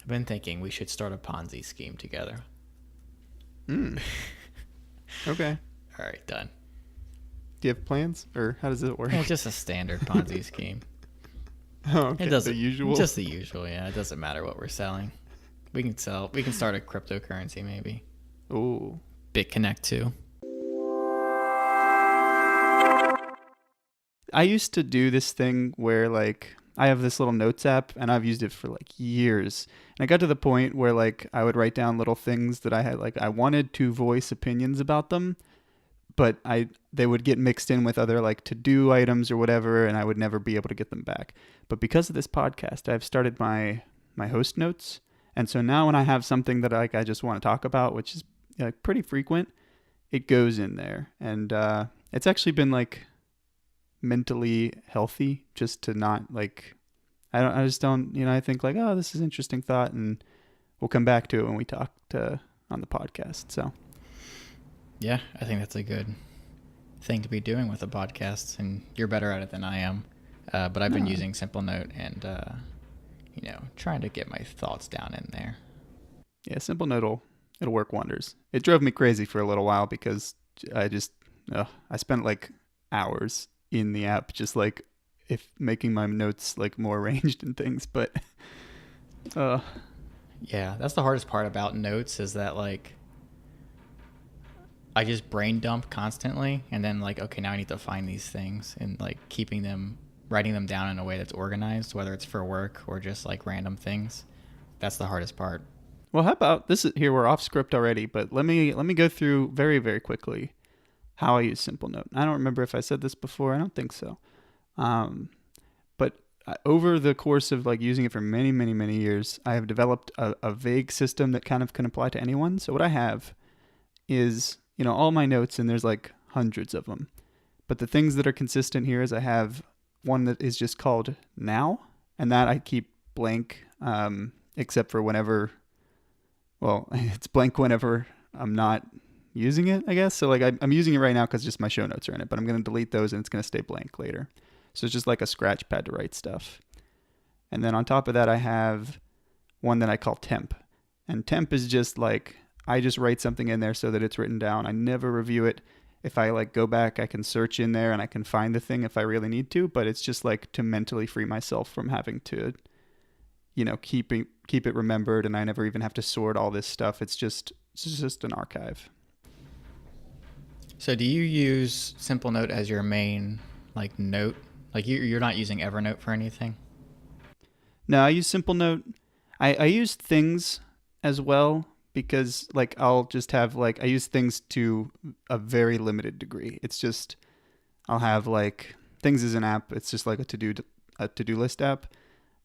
I've been thinking we should start a Ponzi scheme together. Okay. All right, done. Do you have plans, or how does it work? Yeah, just a standard Ponzi scheme. Oh, okay. It doesn't. The usual. Just the usual. Yeah, it doesn't matter what we're selling. We can start a cryptocurrency maybe. Ooh. BitConnect too. I used to do this thing where like I have this little notes app and I've used it for like years. And I got to the point where like I would write down little things that I had like I wanted to voice opinions about them, but they would get mixed in with other like to-do items or whatever, and I would never be able to get them back. But because of this podcast, I've started my host notes. And so now when I have something that I just want to talk about, which is like pretty frequent, it goes in there. And it's actually been like mentally healthy just to not like I just don't, I think like, oh, this is an interesting thought, and we'll come back to it when we talk on the podcast. So yeah, I think that's a good thing to be doing with a podcast, and you're better at it than I am. But I've been using Simple Note and trying to get my thoughts down in there. Yeah, Simple Note it'll work wonders. It drove me crazy for a little while because I spent like hours in the app just like making my notes like more arranged and things, but yeah, that's the hardest part about notes is that like I just brain dump constantly, and then like, okay, now I need to find these things, and like writing them down in a way that's organized, whether it's for work or just like random things. That's the hardest part. Well, how about this? Here we're off script already, but let me go through very, very quickly how I use Simple Note. I don't remember if I said this before. I don't think so. But over the course of like using it for many, many, many years, I have developed a vague system that kind of can apply to anyone. So what I have is, all my notes, and there's like hundreds of them. But the things that are consistent here is I have one that is just called Now, and that I keep blank, except for whenever, it's blank whenever I'm not using it, I guess. So like I'm using it right now because just my show notes are in it, but I'm going to delete those and it's going to stay blank later. So it's just like a scratch pad to write stuff. And then on top of that, I have one that I call Temp. And Temp is just like, I just write something in there so that it's written down. I never review it. If I like go back, I can search in there and I can find the thing if I really need to, but it's just like to mentally free myself from having to, keep it remembered, and I never even have to sort all this stuff. It's just an archive. So do you use Simple Note as your main like note? Like you're not using Evernote for anything? No, I use Simple Note. I use Things as well because like I'll just have like I use Things to a very limited degree. It's just I'll have like Things is an app. It's just like a to-do list app,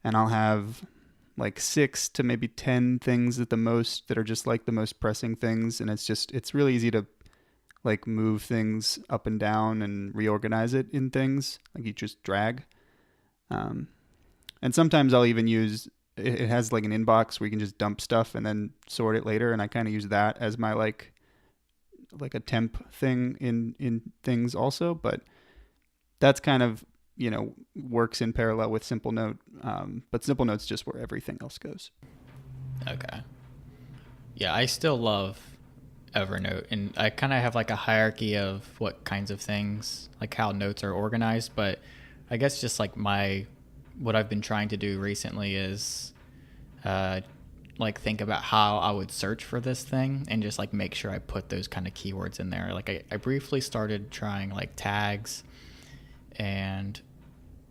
and I'll have like 6 to maybe 10 things at the most that are just like the most pressing things, and it's really easy to like move things up and down and reorganize it in Things. Like you just drag. And sometimes I'll even use, it has like an inbox where you can just dump stuff and then sort it later. And I kind of use that as my like a temp thing in Things also. But that's kind of, works in parallel with Simple Note. But Simple Note's just where everything else goes. Okay. Yeah, I still love Evernote, and I kind of have like a hierarchy of what kinds of things, like how notes are organized. But I guess just like what I've been trying to do recently is like think about how I would search for this thing and just like make sure I put those kind of keywords in there. Like I briefly started trying like tags, and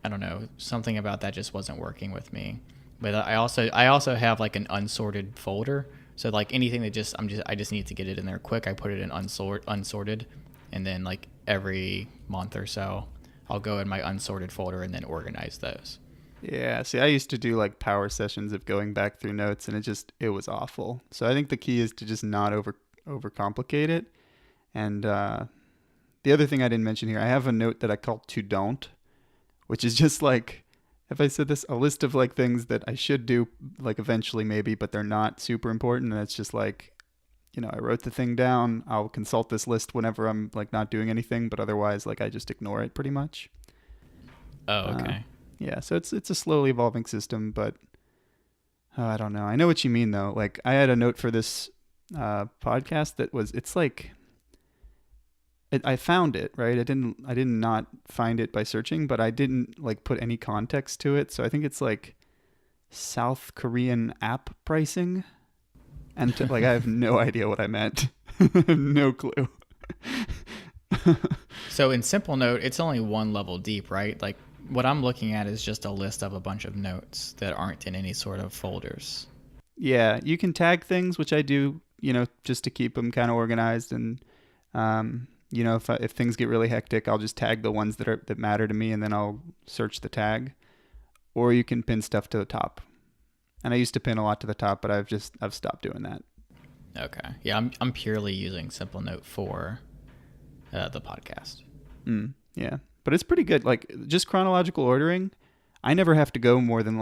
I don't know, something about that just wasn't working with me. But I also have like an unsorted folder. So like anything that I just need to get it in there quick. I put it in unsorted, and then like every month or so, I'll go in my unsorted folder and then organize those. Yeah, see, I used to do like power sessions of going back through notes, and it was awful. So I think the key is to just not overcomplicate it. And the other thing I didn't mention here, I have a note that I call To Don't, which is just like, if I said this, a list of like things that I should do like eventually maybe, but they're not super important. And it's just like, I wrote the thing down. I'll consult this list whenever I'm like not doing anything, but otherwise like I just ignore it pretty much. Oh, okay. Yeah. So it's a slowly evolving system, but Oh, I don't know. I know what you mean though. Like I had a note for this podcast that was it's like I found it, right? I did not find it by searching, but I didn't like put any context to it. So I think it's like South Korean app pricing. And like I have no idea what I meant. No clue. So in Simple Note, it's only one level deep, right? Like what I'm looking at is just a list of a bunch of notes that aren't in any sort of folders. Yeah, you can tag things, which I do, just to keep them kind of organized. And if things get really hectic, I'll just tag the ones that matter to me, and then I'll search the tag. Or you can pin stuff to the top. And I used to pin a lot to the top, but I've stopped doing that. Okay. Yeah, I'm purely using Simple Note for the podcast. Yeah, but it's pretty good. Like just chronological ordering, I never have to go more than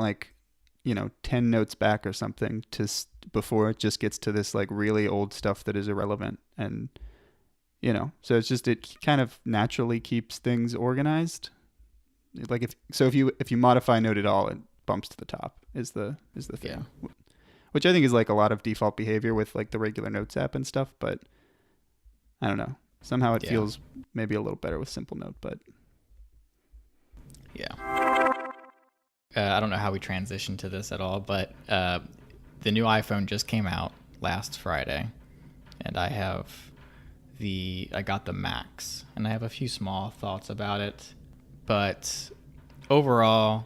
10 notes back or something before it just gets to this like really old stuff that is irrelevant. And so it kind of naturally keeps things organized. Like if you modify note at all, it bumps to the top is the thing. Yeah. Which I think is like a lot of default behavior with like the regular Notes app and stuff, but I don't know. Somehow it feels maybe a little better with Simple Note, but yeah. I don't know how we transitioned to this at all, but the new iPhone just came out last Friday, and I got the Max, and I have a few small thoughts about it, but overall,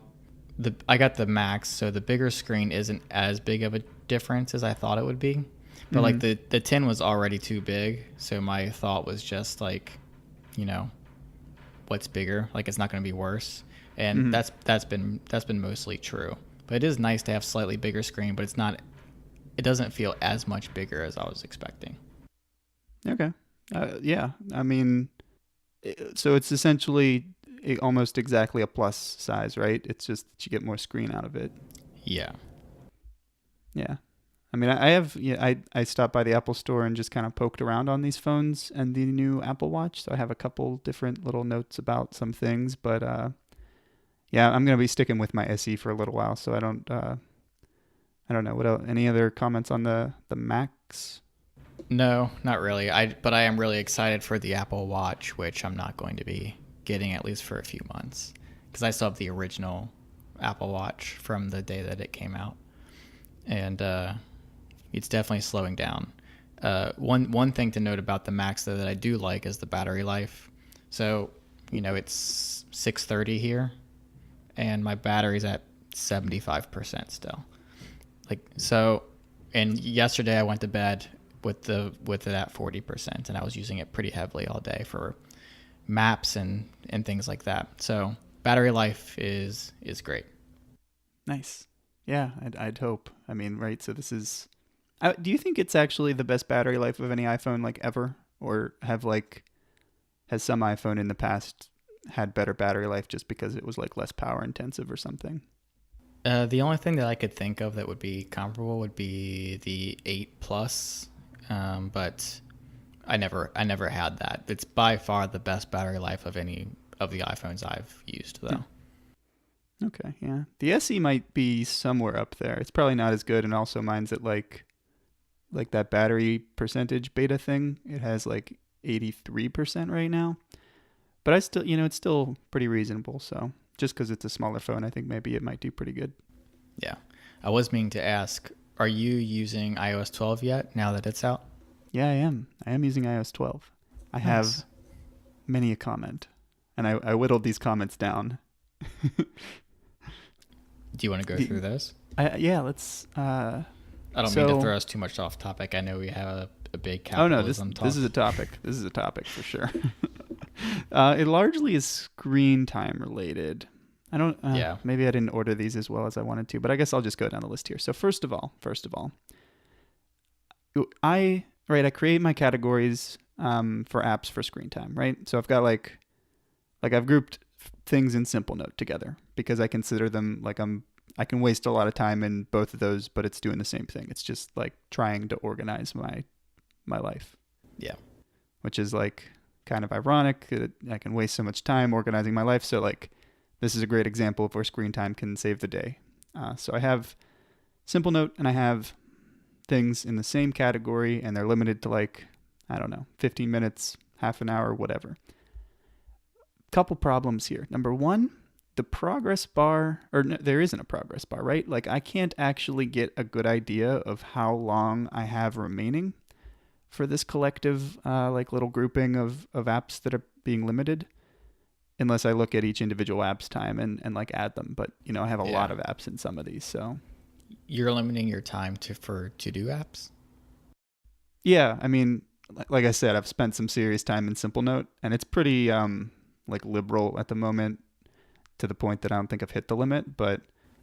I got the Max, so the bigger screen isn't as big of a difference as I thought it would be. But like the 10 was already too big, so my thought was just like, what's bigger? Like it's not going to be worse, and that's been mostly true. But it is nice to have slightly bigger screen, but it doesn't feel as much bigger as I was expecting. Okay, yeah. I mean, so it's essentially almost exactly a plus size, right? It's just that you get more screen out of it. Yeah. Yeah. I mean, I stopped by the Apple store and just kind of poked around on these phones and the new Apple Watch. So I have a couple different little notes about some things, but yeah, I'm gonna be sticking with my SE for a little while. So I don't know what else. Any other comments on the Max? No, not really. But I am really excited for the Apple Watch, which I'm not going to be getting at least for a few months because I still have the original Apple Watch from the day that it came out, and it's definitely slowing down. One thing to note about the Max though that I do like is the battery life. So it's 6:30 here, and my battery's at 75% still. Like so, and yesterday I went to bed with it at 40%, and I was using it pretty heavily all day for maps and things like that. So battery life is great. Nice. Yeah, I'd hope. I mean, right. So this is. Do you think it's actually the best battery life of any iPhone like ever, or has some iPhone in the past had better battery life just because it was like less power intensive or something? The only thing that I could think of that would be comparable would be the 8 Plus, but I never had that. It's by far the best battery life of any of the iPhones I've used, though. Okay, yeah. The SE might be somewhere up there. It's probably not as good, and also mine's at like that battery percentage beta thing. It has like 83% right now. But I still, it's still pretty reasonable. So just because it's a smaller phone, I think maybe it might do pretty good. Yeah. I was meaning to ask, are you using iOS 12 yet now that it's out? Yeah, I am. I am using iOS 12. I have many a comment, and I whittled these comments down. Do you want to go through those? Yeah, let's. I don't mean to throw us too much off topic. I know we have a big capitalism talk. This is a topic. This is a topic for sure. It largely is screen time related. I don't. Maybe I didn't order these as well as I wanted to, but I guess I'll just go down the list here. So first of all, I create my categories for apps for screen time, right? So I've got like I've grouped things in Simple Note together because I consider them I can waste a lot of time in both of those, but it's doing the same thing. It's just like trying to organize my life. Yeah. Which is like kind of ironic that I can waste so much time organizing my life. So like this is a great example of where screen time can save the day. So I have Simple Note, and I have things in the same category, and they're limited to like, I don't know, 15 minutes, half an hour, whatever. Couple problems here. Number one, the progress bar, or no, there isn't a progress bar, right? Like I can't actually get a good idea of how long I have remaining for this collective, like little grouping of apps that are being limited, unless I look at each individual app's time and like add them. But I have a lot of apps in some of these, so. You're limiting your time for to-do apps? Yeah, I mean, like I said, I've spent some serious time in Simple Note, and it's pretty like liberal at the moment, to the point that I don't think I've hit the limit. But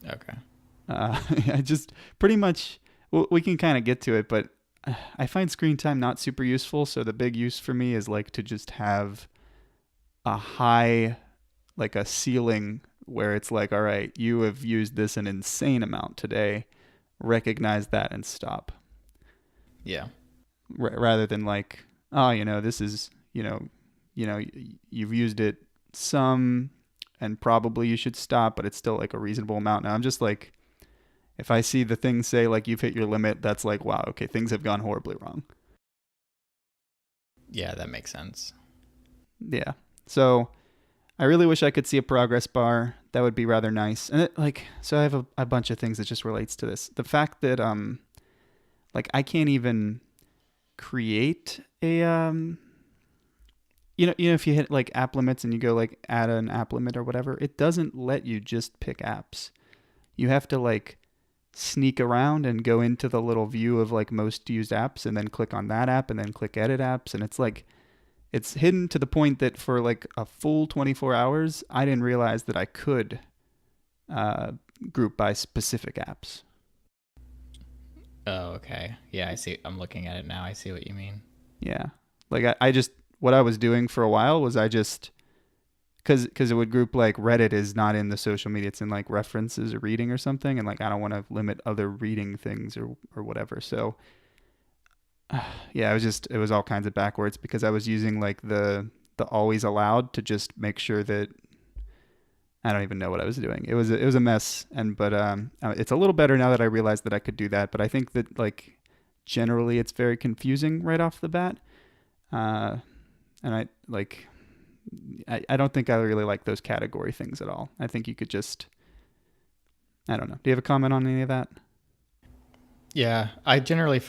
okay, I just pretty much we can kind of get to it, but I find screen time not super useful. So the big use for me is like to just have a high, like a ceiling where it's like, all right, you have used this an insane amount today. Recognize that and stop. Yeah. Rather than like, oh, this is, you've used it some and probably you should stop, but it's still like a reasonable amount. Now I'm just like, if I see the thing say like you've hit your limit, that's like, wow, okay, things have gone horribly wrong. Yeah, that makes sense. Yeah. So I really wish I could see a progress bar. That would be rather nice. And so I have a bunch of things that just relates to this. The fact that like I can't even create a if you hit like app limits and you go like add an app limit or whatever, it doesn't let you just pick apps. You have to like sneak around and go into the little view of like most used apps and then click on that app and then click edit apps, and it's like it's hidden to the point that for like a full 24 hours I didn't realize that I could group by specific apps. Oh, okay. Yeah, I see. I'm looking at it now. I see what you mean. Yeah. Like I just, what I was doing for a while was I just, cause it would group like Reddit is not in the social media. It's in like references or reading or something. And like, I don't want to limit other reading things or whatever. So yeah, it was all kinds of backwards because I was using like the always allowed to just make sure that I don't even know what I was doing. It was a mess, but it's a little better now that I realized that I could do that. But I think that like generally it's very confusing right off the bat, and I don't think I really like those category things at all. I think you could just, I don't know. Do you have a comment on any of that? Yeah, I generally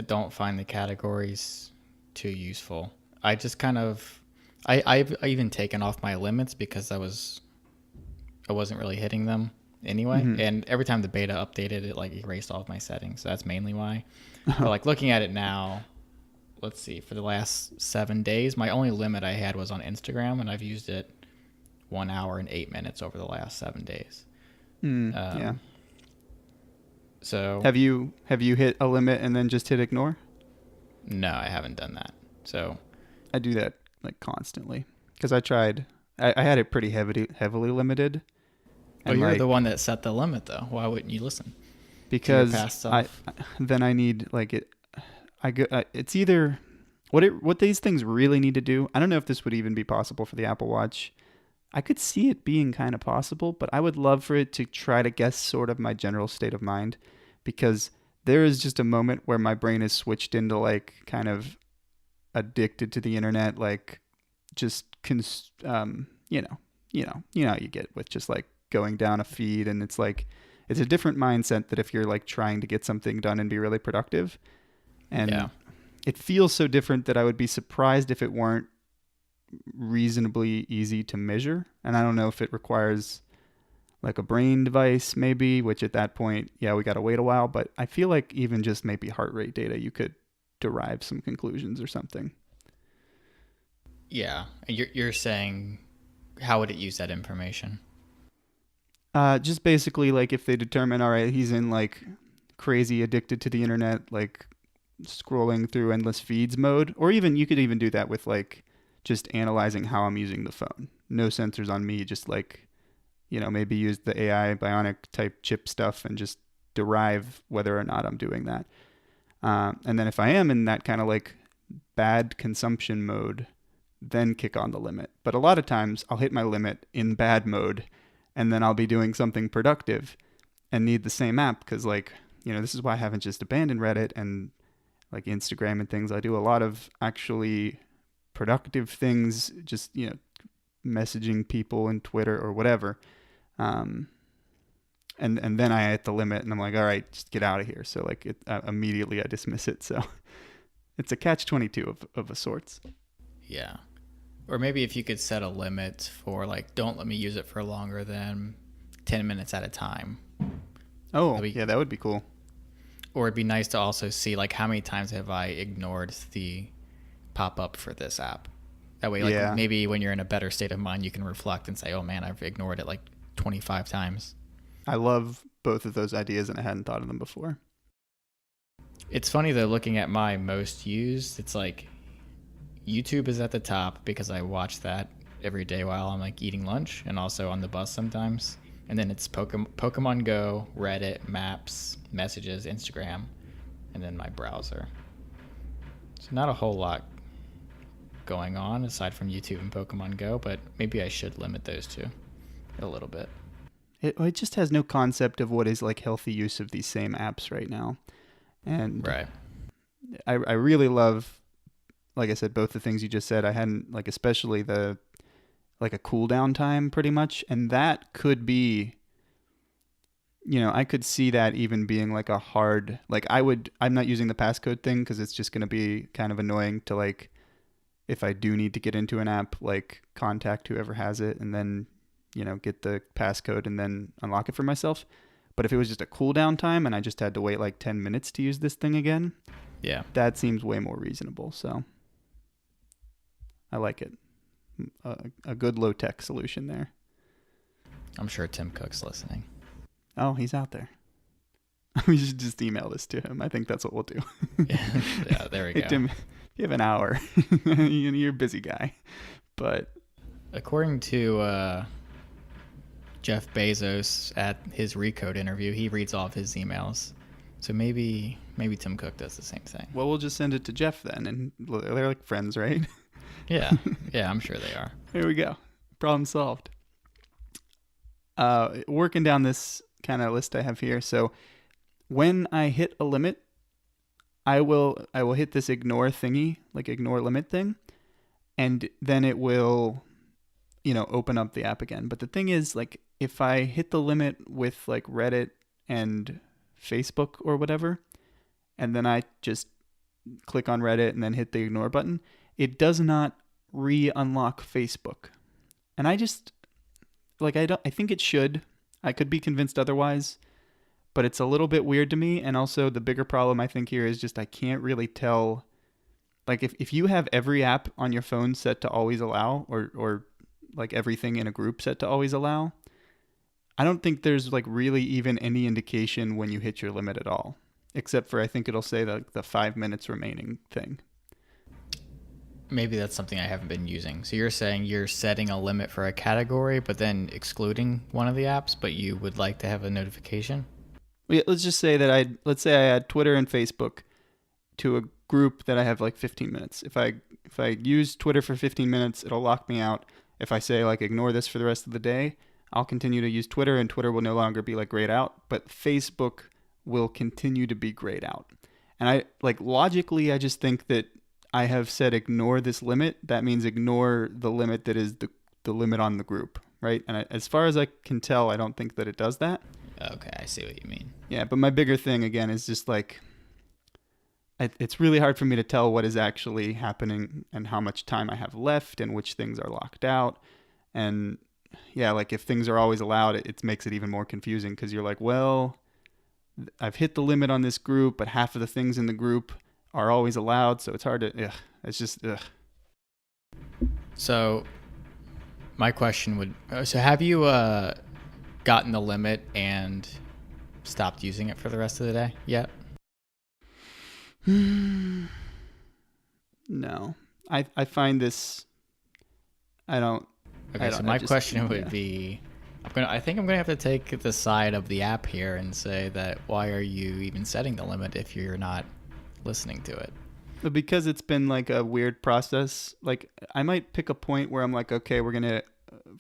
don't find the categories too useful. I just kind of I've even taken off my limits because I wasn't really hitting them anyway. Mm-hmm. And every time the beta updated, it like erased all of my settings. So that's mainly why. But like looking at it now, let's see, for the last 7 days, my only limit I had was on Instagram, and I've used it 1 hour and 8 minutes over the last 7 days. Yeah. So have you hit a limit and then just hit ignore? No, I haven't done that. So I do that like constantly because I tried. I had it pretty heavily limited. Well, you're the one that set the limit, though. Why wouldn't you listen? Because then I need like it. It's either what these things really need to do. I don't know if this would even be possible for the Apple Watch. I could see it being kind of possible, but I would love for it to try to guess sort of my general state of mind, because there is just a moment where my brain is switched into like kind of addicted to the internet, like just you know how you get with just like going down a feed, and it's like it's a different mindset that if you're like trying to get something done and be really productive, and it feels so different that I would be surprised if it weren't reasonably easy to measure. And I don't know if it requires like a brain device maybe, which at that point, yeah, we got to wait a while, but I feel like even just maybe heart rate data, you could derive some conclusions or something. Yeah. You're saying, how would it use that information? Just basically like if they determine, all right, he's in like crazy addicted to the internet, like scrolling through endless feeds mode, or even you could even do that with like just analyzing how I'm using the phone. No sensors on me, just like, maybe use the AI bionic type chip stuff and just derive whether or not I'm doing that. And then if I am in that kind of like bad consumption mode, then kick on the limit. But a lot of times I'll hit my limit in bad mode, and then I'll be doing something productive and need the same app because like this is why I haven't just abandoned Reddit and like Instagram and things. I do a lot of actually productive things, just, messaging people in Twitter or whatever. Um, and then I hit the limit and I'm like, all right, just get out of here. So like immediately I dismiss it. So it's a catch-22 of a sorts. Yeah. Or maybe if you could set a limit for like, don't let me use it for longer than 10 minutes at a time. Oh, yeah, that would be cool. Or it'd be nice to also see like how many times have I ignored the pop-up for this app. That way, like maybe when you're in a better state of mind, you can reflect and say, oh man, I've ignored it like 25 times. I love both of those ideas and I hadn't thought of them before. It's funny though, looking at my most used, it's like YouTube is at the top because I watch that every day while I'm like eating lunch and also on the bus sometimes. And then it's Pokemon Go, Reddit, Maps, Messages, Instagram, and then my browser. So not a whole lot going on aside from YouTube and Pokemon Go, but maybe I should limit those two a little bit. It just has no concept of what is like healthy use of these same apps right now. And right. I really love, like I said, both the things you just said. I hadn't, like, especially the, like, a cooldown time pretty much. And that could be, I could see that even being like a hard, like I'm not using the passcode thing because it's just going to be kind of annoying to, like, if I do need to get into an app, like contact whoever has it and then, get the passcode and then unlock it for myself. But if it was just a cooldown time and I just had to wait like 10 minutes to use this thing again, yeah, that seems way more reasonable. So I like it. A good low-tech solution there. I'm sure Tim Cook's listening. Oh, he's out there. We should just email this to him. I think that's what we'll do. Yeah, there we go. Hey, Tim, you have an hour. You're a busy guy. But according to Jeff Bezos at his Recode interview, he reads all of his emails. So maybe Tim Cook does the same thing. Well, we'll just send it to Jeff then, and they're like friends, right? Yeah, I'm sure they are. Here we go. Problem solved. Working down this kind of list I have here. So when I hit a limit, I will hit this ignore thingy, like ignore limit thing, and then it will, open up the app again. But the thing is, like, if I hit the limit with like Reddit and Facebook or whatever, and then I just click on Reddit and then hit the ignore button, it does not re-unlock Facebook. And I just, like, I think it should. I could be convinced otherwise, but it's a little bit weird to me. And also the bigger problem I think here is just I can't really tell, like, if you have every app on your phone set to always allow, or like everything in a group set to always allow, I don't think there's like really even any indication when you hit your limit at all, except for I think it'll say the 5 minutes remaining thing. Maybe that's something I haven't been using. So you're saying you're setting a limit for a category, but then excluding one of the apps, but you would like to have a notification? Well, yeah, let's just say that let's say I add Twitter and Facebook to a group that I have like 15 minutes. If I use Twitter for 15 minutes, it'll lock me out. If I say like ignore this for the rest of the day, I'll continue to use Twitter and Twitter will no longer be like grayed out, but Facebook will continue to be grayed out. And I like logically, I just think that I have said ignore this limit. That means ignore the limit that is the limit on the group, right? And as far as I can tell, I don't think that it does that. Okay, I see what you mean. Yeah, but my bigger thing again is just like, it's really hard for me to tell what is actually happening and how much time I have left and which things are locked out. And yeah, like if things are always allowed, it makes it even more confusing because you're like, well, I've hit the limit on this group, but half of the things in the group are always allowed, so it's hard to, it's just, So my question would, so have you gotten the limit and stopped using it for the rest of the day yet? No. I find this, I don't. Okay, so my question would be, I think I'm gonna have to take the side of the app here and say that why are you even setting the limit if you're not listening to it? But because it's been like a weird process, like I might pick a point where I'm like, okay, we're gonna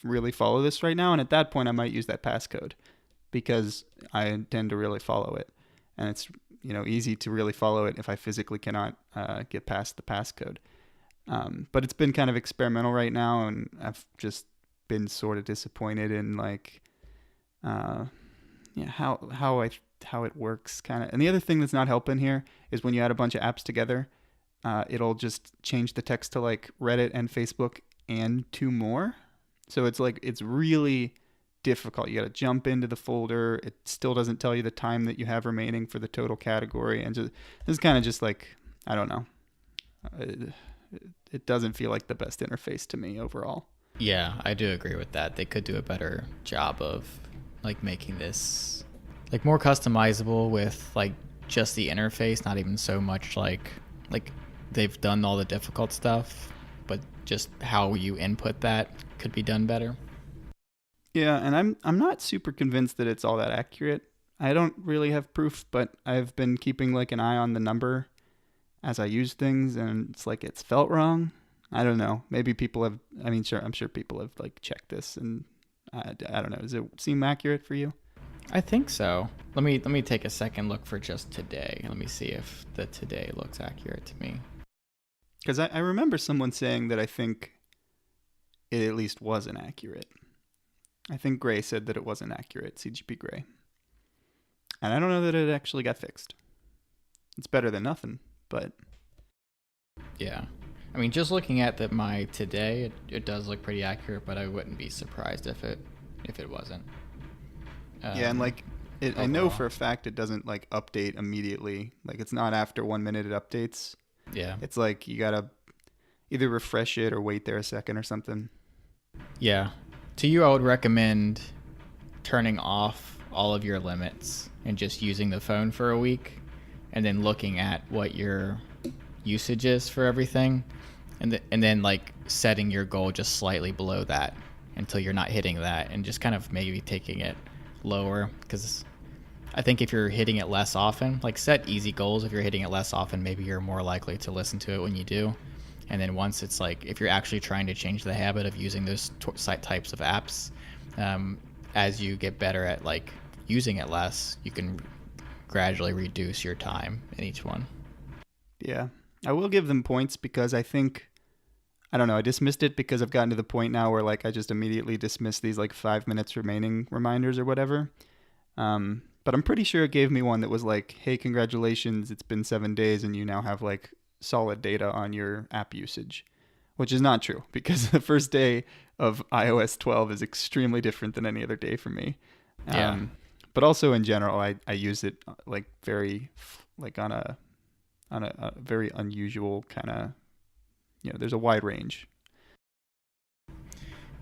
really follow this right now, and at that point I might use that passcode because I intend to really follow it. and it's easy to really follow it if I physically cannot get past the passcode. But it's been kind of experimental right now, and I've just been sort of disappointed in like how it works kind of. And the other thing that's not helping here is when you add a bunch of apps together, it'll just change the text to like Reddit and Facebook and two more. So it's like it's really difficult. You got to jump into the folder. It still doesn't tell you the time that you have remaining for the total category, and just this is kind of just like, I don't know. It doesn't feel like the best interface to me overall. Yeah, I do agree with that. They could do a better job of like making this like more customizable with like just the interface, not even so much like they've done all the difficult stuff, but just how you input that could be done better. Yeah, and I'm not super convinced that it's all that accurate. I don't really have proof, but I've been keeping like an eye on the number as I use things, and it's like it's felt wrong. I don't know. Maybe people have. I mean, sure, I'm sure people have like checked this, and I don't know. Does it seem accurate for you? I think so. Let me take a second look for just today. Let me see if the today looks accurate to me. Because I remember someone saying that I think it at least wasn't accurate. I think Gray said that it wasn't accurate, CGP Gray. And I don't know that it actually got fixed. It's better than nothing, but... Yeah. I mean, just looking at my today, it does look pretty accurate, but I wouldn't be surprised if it wasn't. Yeah, and like, I know for a fact it doesn't like update immediately. Like, it's not after 1 minute it updates. Yeah. It's like you gotta either refresh it or wait there a second or something. Yeah. To you, I would recommend turning off all of your limits and just using the phone for a week, and then looking at what your usage is for everything, and then like setting your goal just slightly below that until you're not hitting that, and just kind of maybe taking it lower, because I think if you're hitting it less often, like set easy goals. If you're hitting it less often, maybe you're more likely to listen to it when you do. And then once it's like, if you're actually trying to change the habit of using those site types of apps, as you get better at like using it less, you can gradually reduce your time in each one. Yeah. I will give them points because I think, I don't know, I dismissed it because I've gotten to the point now where like I just immediately dismiss these like 5 minutes remaining reminders or whatever. But I'm pretty sure it gave me one that was like, hey, congratulations, it's been 7 days and you now have like solid data on your app usage, which is not true because the first day of iOS 12 is extremely different than any other day for me. Yeah. But also in general, I use it like very like on a very unusual kind of, there's a wide range.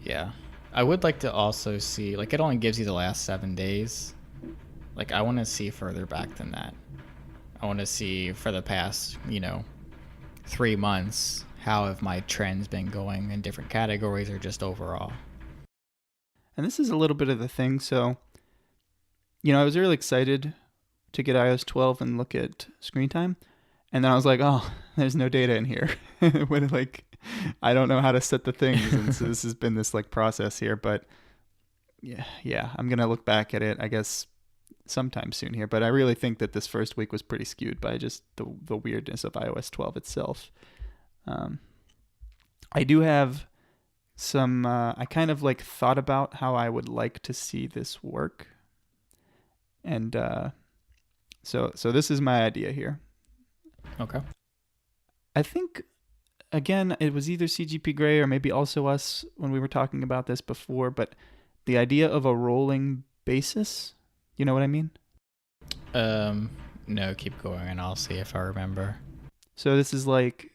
Yeah. I would like to also see, like, it only gives you the last 7 days. Like, I want to see further back than that. I want to see for the past, 3 months, how have my trends been going in different categories or just overall. And this is a little bit of the thing. So, I was really excited to get iOS 12 and look at screen time. And then I was like, oh, there's no data in here. When like, I don't know how to set the things. And so this has been this like process here. But yeah, I'm going to look back at it, I guess, sometime soon here. But I really think that this first week was pretty skewed by just the weirdness of iOS 12 itself. I do have some, I kind of like thought about how I would like to see this work. And so this is my idea here. Okay. I think, again, it was either CGP Grey or maybe also us when we were talking about this before, but the idea of a rolling basis, you know what I mean? No, keep going and I'll see if I remember. So this is like,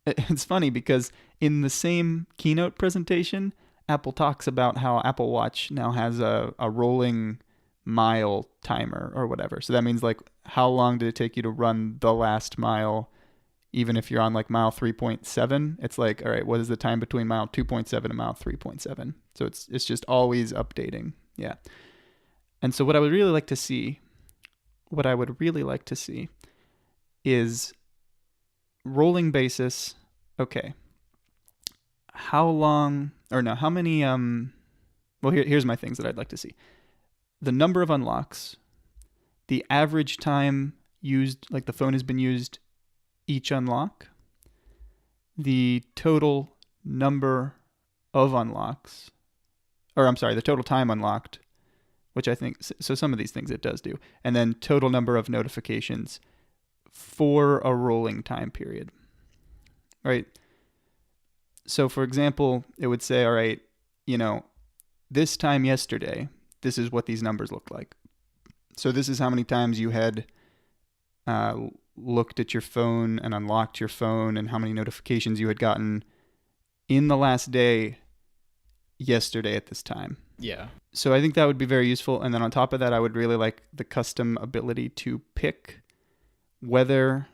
it's funny because in the same keynote presentation, Apple talks about how Apple Watch now has a rolling mile timer or whatever. So that means like, how long did it take you to run the last mile? Even if you're on like mile 3.7, it's like, all right, what is the time between mile 2.7 and mile 3.7? So it's just always updating. Yeah. And so what I would really like to see is rolling basis. Okay. How many, here's my things that I'd like to see. The number of unlocks, the average time used, like the phone has been used each unlock, the total number of unlocks, or I'm sorry, the total time unlocked, which I think, so some of these things it does do, and then total number of notifications for a rolling time period, right? So for example, it would say, all right, this time yesterday, this is what these numbers look like. So this is how many times you had looked at your phone and unlocked your phone and how many notifications you had gotten in the last day yesterday at this time. Yeah. So I think that would be very useful. And then on top of that, I would really like the custom ability to pick whether,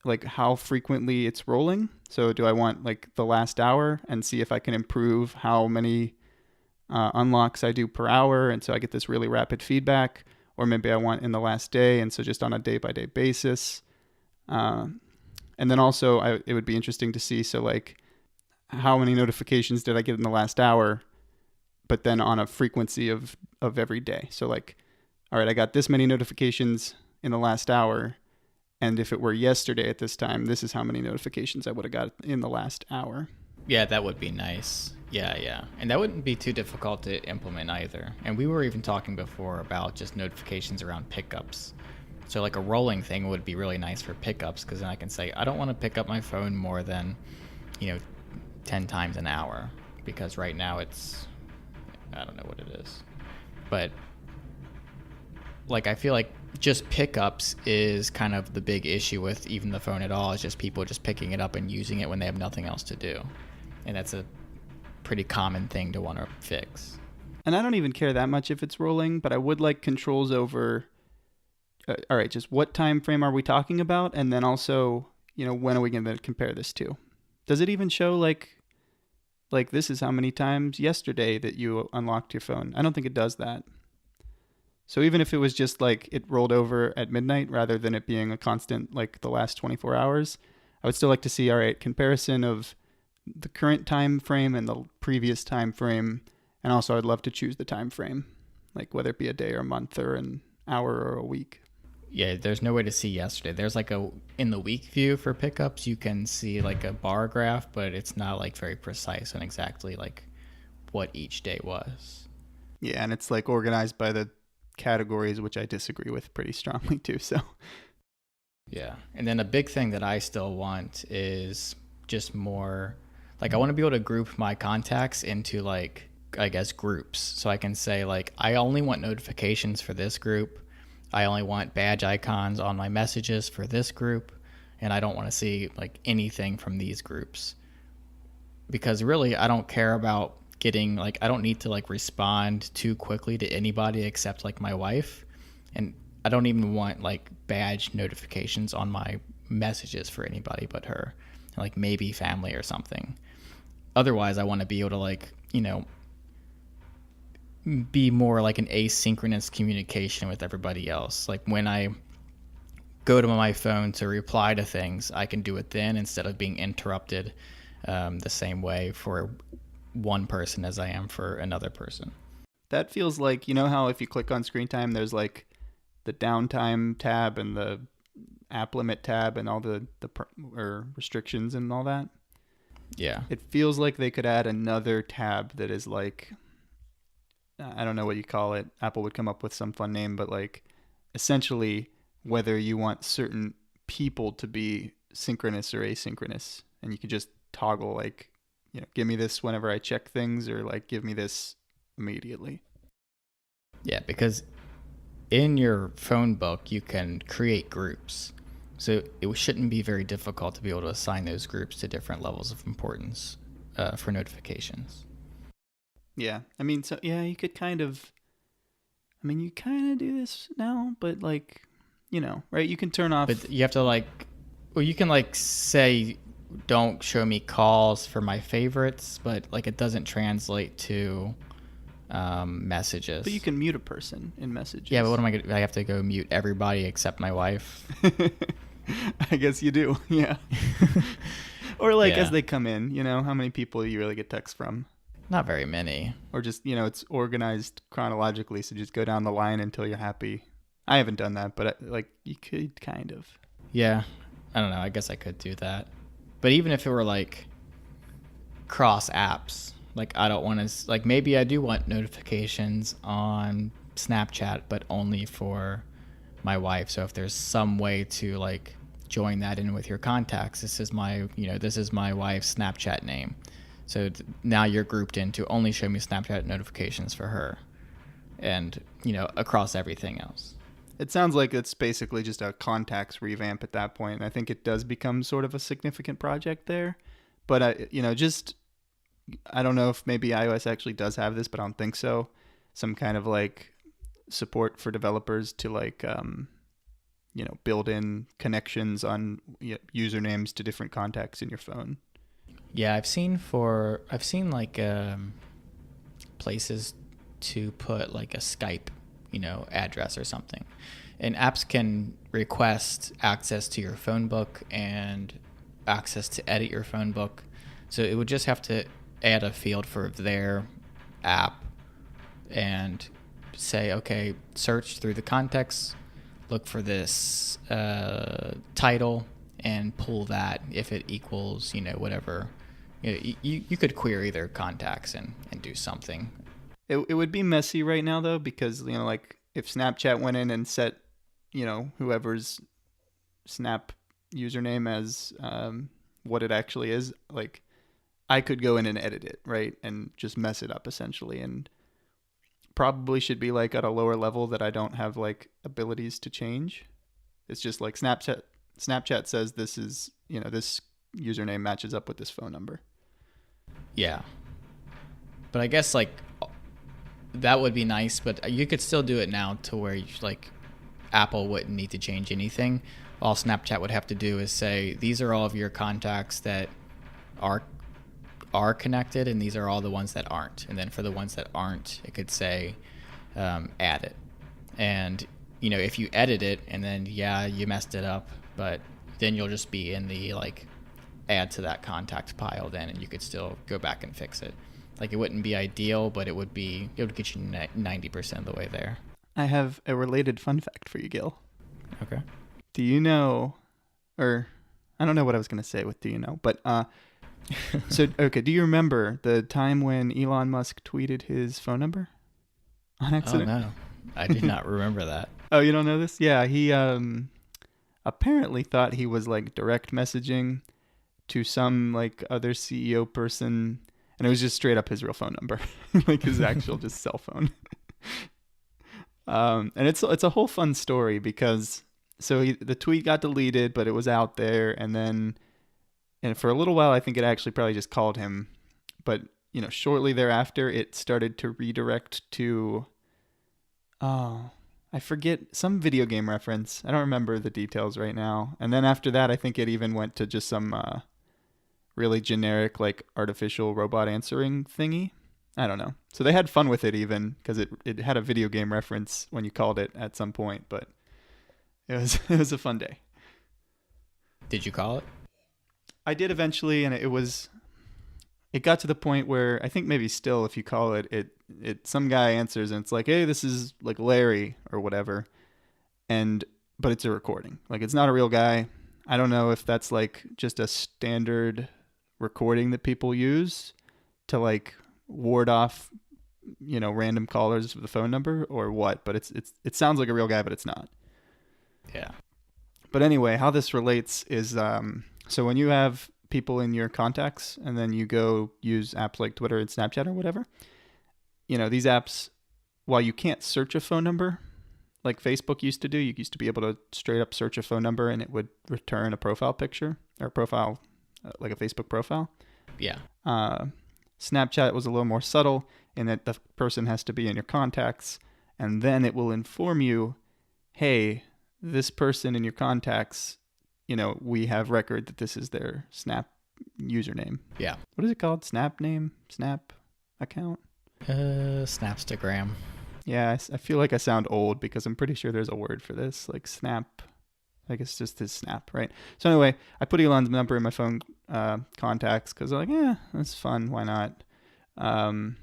like how frequently it's rolling. So do I want like the last hour and see if I can improve how many unlocks I do per hour, and so I get this really rapid feedback, or maybe I want in the last day, and so just on a day-by-day basis. And then also it would be interesting to see, so like how many notifications did I get in the last hour, but then on a frequency of every day. So like, all right, I got this many notifications in the last hour, and if it were yesterday at this time, this is how many notifications I would have got in the last hour. Yeah, that would be nice. Yeah. And that wouldn't be too difficult to implement either. And we were even talking before about just notifications around pickups. So like a rolling thing would be really nice for pickups, because then I can say, I don't want to pick up my phone more than, 10 times an hour, because right now it's, I don't know what it is. But like, I feel like just pickups is kind of the big issue with even the phone at all. It's just people just picking it up and using it when they have nothing else to do. And that's a pretty common thing to want to fix. And I don't even care that much if it's rolling, but I would like controls over, all right, just what time frame are we talking about? And then also, when are we going to compare this to? Does it even show like this is how many times yesterday that you unlocked your phone? I don't think it does that. So even if it was just like it rolled over at midnight rather than it being a constant like the last 24 hours, I would still like to see, all right, comparison of the current time frame and the previous time frame. And also I'd love to choose the time frame, like whether it be a day or a month or an hour or a week. Yeah, there's no way to see yesterday. There's like in the week view for pickups, you can see like a bar graph, but it's not like very precise on exactly like what each day was. Yeah, and it's like organized by the categories, which I disagree with pretty strongly too. So yeah. And then a big thing that I still want is just more, like I want to be able to group my contacts into like, I guess, groups. So I can say like, I only want notifications for this group. I only want badge icons on my messages for this group. And I don't want to see like anything from these groups, because really I don't care about getting like, I don't need to like respond too quickly to anybody except like my wife. And I don't even want like badge notifications on my messages for anybody but her, like maybe family or something. Otherwise I want to be able to like, be more like an asynchronous communication with everybody else. Like when I go to my phone to reply to things, I can do it then instead of being interrupted the same way for one person as I am for another person. That feels like, how if you click on screen time, there's like the downtime tab and the app limit tab and all the restrictions and all that. Yeah. It feels like they could add another tab that is like, I don't know what you call it. Apple would come up with some fun name, but like essentially whether you want certain people to be synchronous or asynchronous, and you could just toggle like, give me this whenever I check things, or like give me this immediately. Yeah, because in your phone book you can create groups, so it shouldn't be very difficult to be able to assign those groups to different levels of importance for notifications. Yeah, I mean, so yeah, you could you kind of do this now, but like, right? You can turn off. But you have to like, well, you can like say, don't show me calls for my favorites, but like it doesn't translate to messages. But you can mute a person in messages. Yeah, but what am I going to, I have to go mute everybody except my wife? I guess you do, yeah. Or like as they come in, how many people you really get texts from? Not very many. Or just, it's organized chronologically, so just go down the line until you're happy I haven't done that, but like you could kind of. Yeah, I don't know. I guess I could do that. But even if it were like cross apps, like I don't want to, like maybe I do want notifications on Snapchat, but only for my wife. So if there's some way to like join that in with your contacts, this is my, this is my wife's Snapchat name. So now you're grouped in to only show me Snapchat notifications for her and, across everything else. It sounds like it's basically just a contacts revamp at that point. And I think it does become sort of a significant project there. But, I don't know if maybe iOS actually does have this, but I don't think so. Some kind of like support for developers to like, build in connections on usernames to different contacts in your phone. Yeah, I've seen like places to put like a Skype, address or something. And apps can request access to your phone book and access to edit your phone book. So it would just have to add a field for their app and say, okay, search through the contacts, look for this title, and pull that if it equals, whatever. You could query their contacts and do something. It would be messy right now though, because like if Snapchat went in and set whoever's Snap username as what it actually is, like I could go in and edit it, right, and just mess it up essentially, and probably should be like at a lower level that I don't have like abilities to change. It's just like Snapchat says this is this username matches up with this phone number. Yeah, but I guess like that would be nice, but you could still do it now to where like Apple wouldn't need to change anything. All Snapchat would have to do is say these are all of your contacts that are connected, and these are all the ones that aren't. And then for the ones that aren't, it could say add it. And if you edit it and then you messed it up, but then you'll just be in the like add to that contact pile then, and you could still go back and fix it. Like it wouldn't be ideal, but it would get you 90% of the way there. I have a related fun fact for you, Gil. Okay. Do you know, or I don't know what I was going to say with do you know, but so, okay, do you remember the time when Elon Musk tweeted his phone number on accident? Oh, no. I do not remember that. Oh, you don't know this? Yeah, he apparently thought he was like direct messaging to some like other CEO person, and it was just straight up his real phone number, like his actual just cell phone. And it's a whole fun story because the tweet got deleted, but it was out there, and for a little while I think it actually probably just called him, but shortly thereafter it started to redirect to I forget, some video game reference. I don't remember the details right now. And then after that I think it even went to just some really generic like artificial robot answering thingy. I don't know. So they had fun with it even because it had a video game reference when you called it at some point, but it was a fun day. Did you call it? I did eventually, and it got to the point where I think maybe still if you call it some guy answers and it's like, hey, this is like Larry or whatever, but it's a recording. Like it's not a real guy. I don't know if that's like just a standard recording that people use to like ward off random callers with the phone number or what, but it sounds like a real guy, but it's not. Yeah. But anyway, how this relates is so when you have people in your contacts and then you go use apps like Twitter and Snapchat or whatever, these apps, while you can't search a phone number like Facebook used to do, you used to be able to straight up search a phone number and it would return a profile picture or a profile, like a Facebook profile. Yeah. Snapchat was a little more subtle in that the person has to be in your contacts, and then it will inform you, hey, this person in your contacts, we have record that this is their Snap username. Yeah. What is it called? Snap name? Snap account? Snapstagram. Yeah, I feel like I sound old because I'm pretty sure there's a word for this, like Snap. I guess just his Snap, right? So anyway, I put Elon's number in my phone contacts because I'm like, yeah, that's fun. Why not? And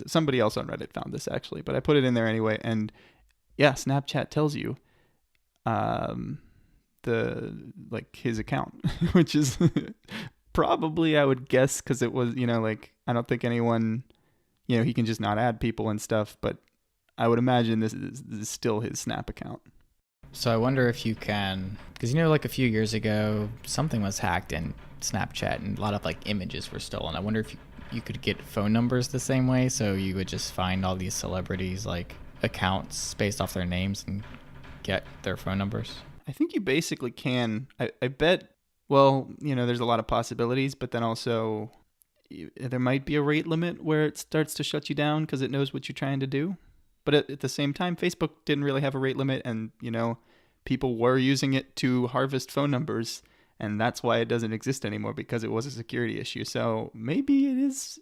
somebody else on Reddit found this actually, but I put it in there anyway, and Yeah, Snapchat tells you um, his account, which is probably, I would guess, because it was, like, I don't think anyone, he can just not add people and stuff, but I would imagine this is still his Snap account. So I wonder if you can, because like a few years ago, something was hacked in Snapchat and a lot of like images were stolen. I wonder if you could get phone numbers the same way, so you would just find all these celebrities like accounts based off their names and get their phone numbers. I think you basically can. I bet, well, there's a lot of possibilities, but then also there might be a rate limit where it starts to shut you down because it knows what you're trying to do. But at the same time, Facebook didn't really have a rate limit, and, people were using it to harvest phone numbers, and that's why it doesn't exist anymore, because it was a security issue. So maybe it is,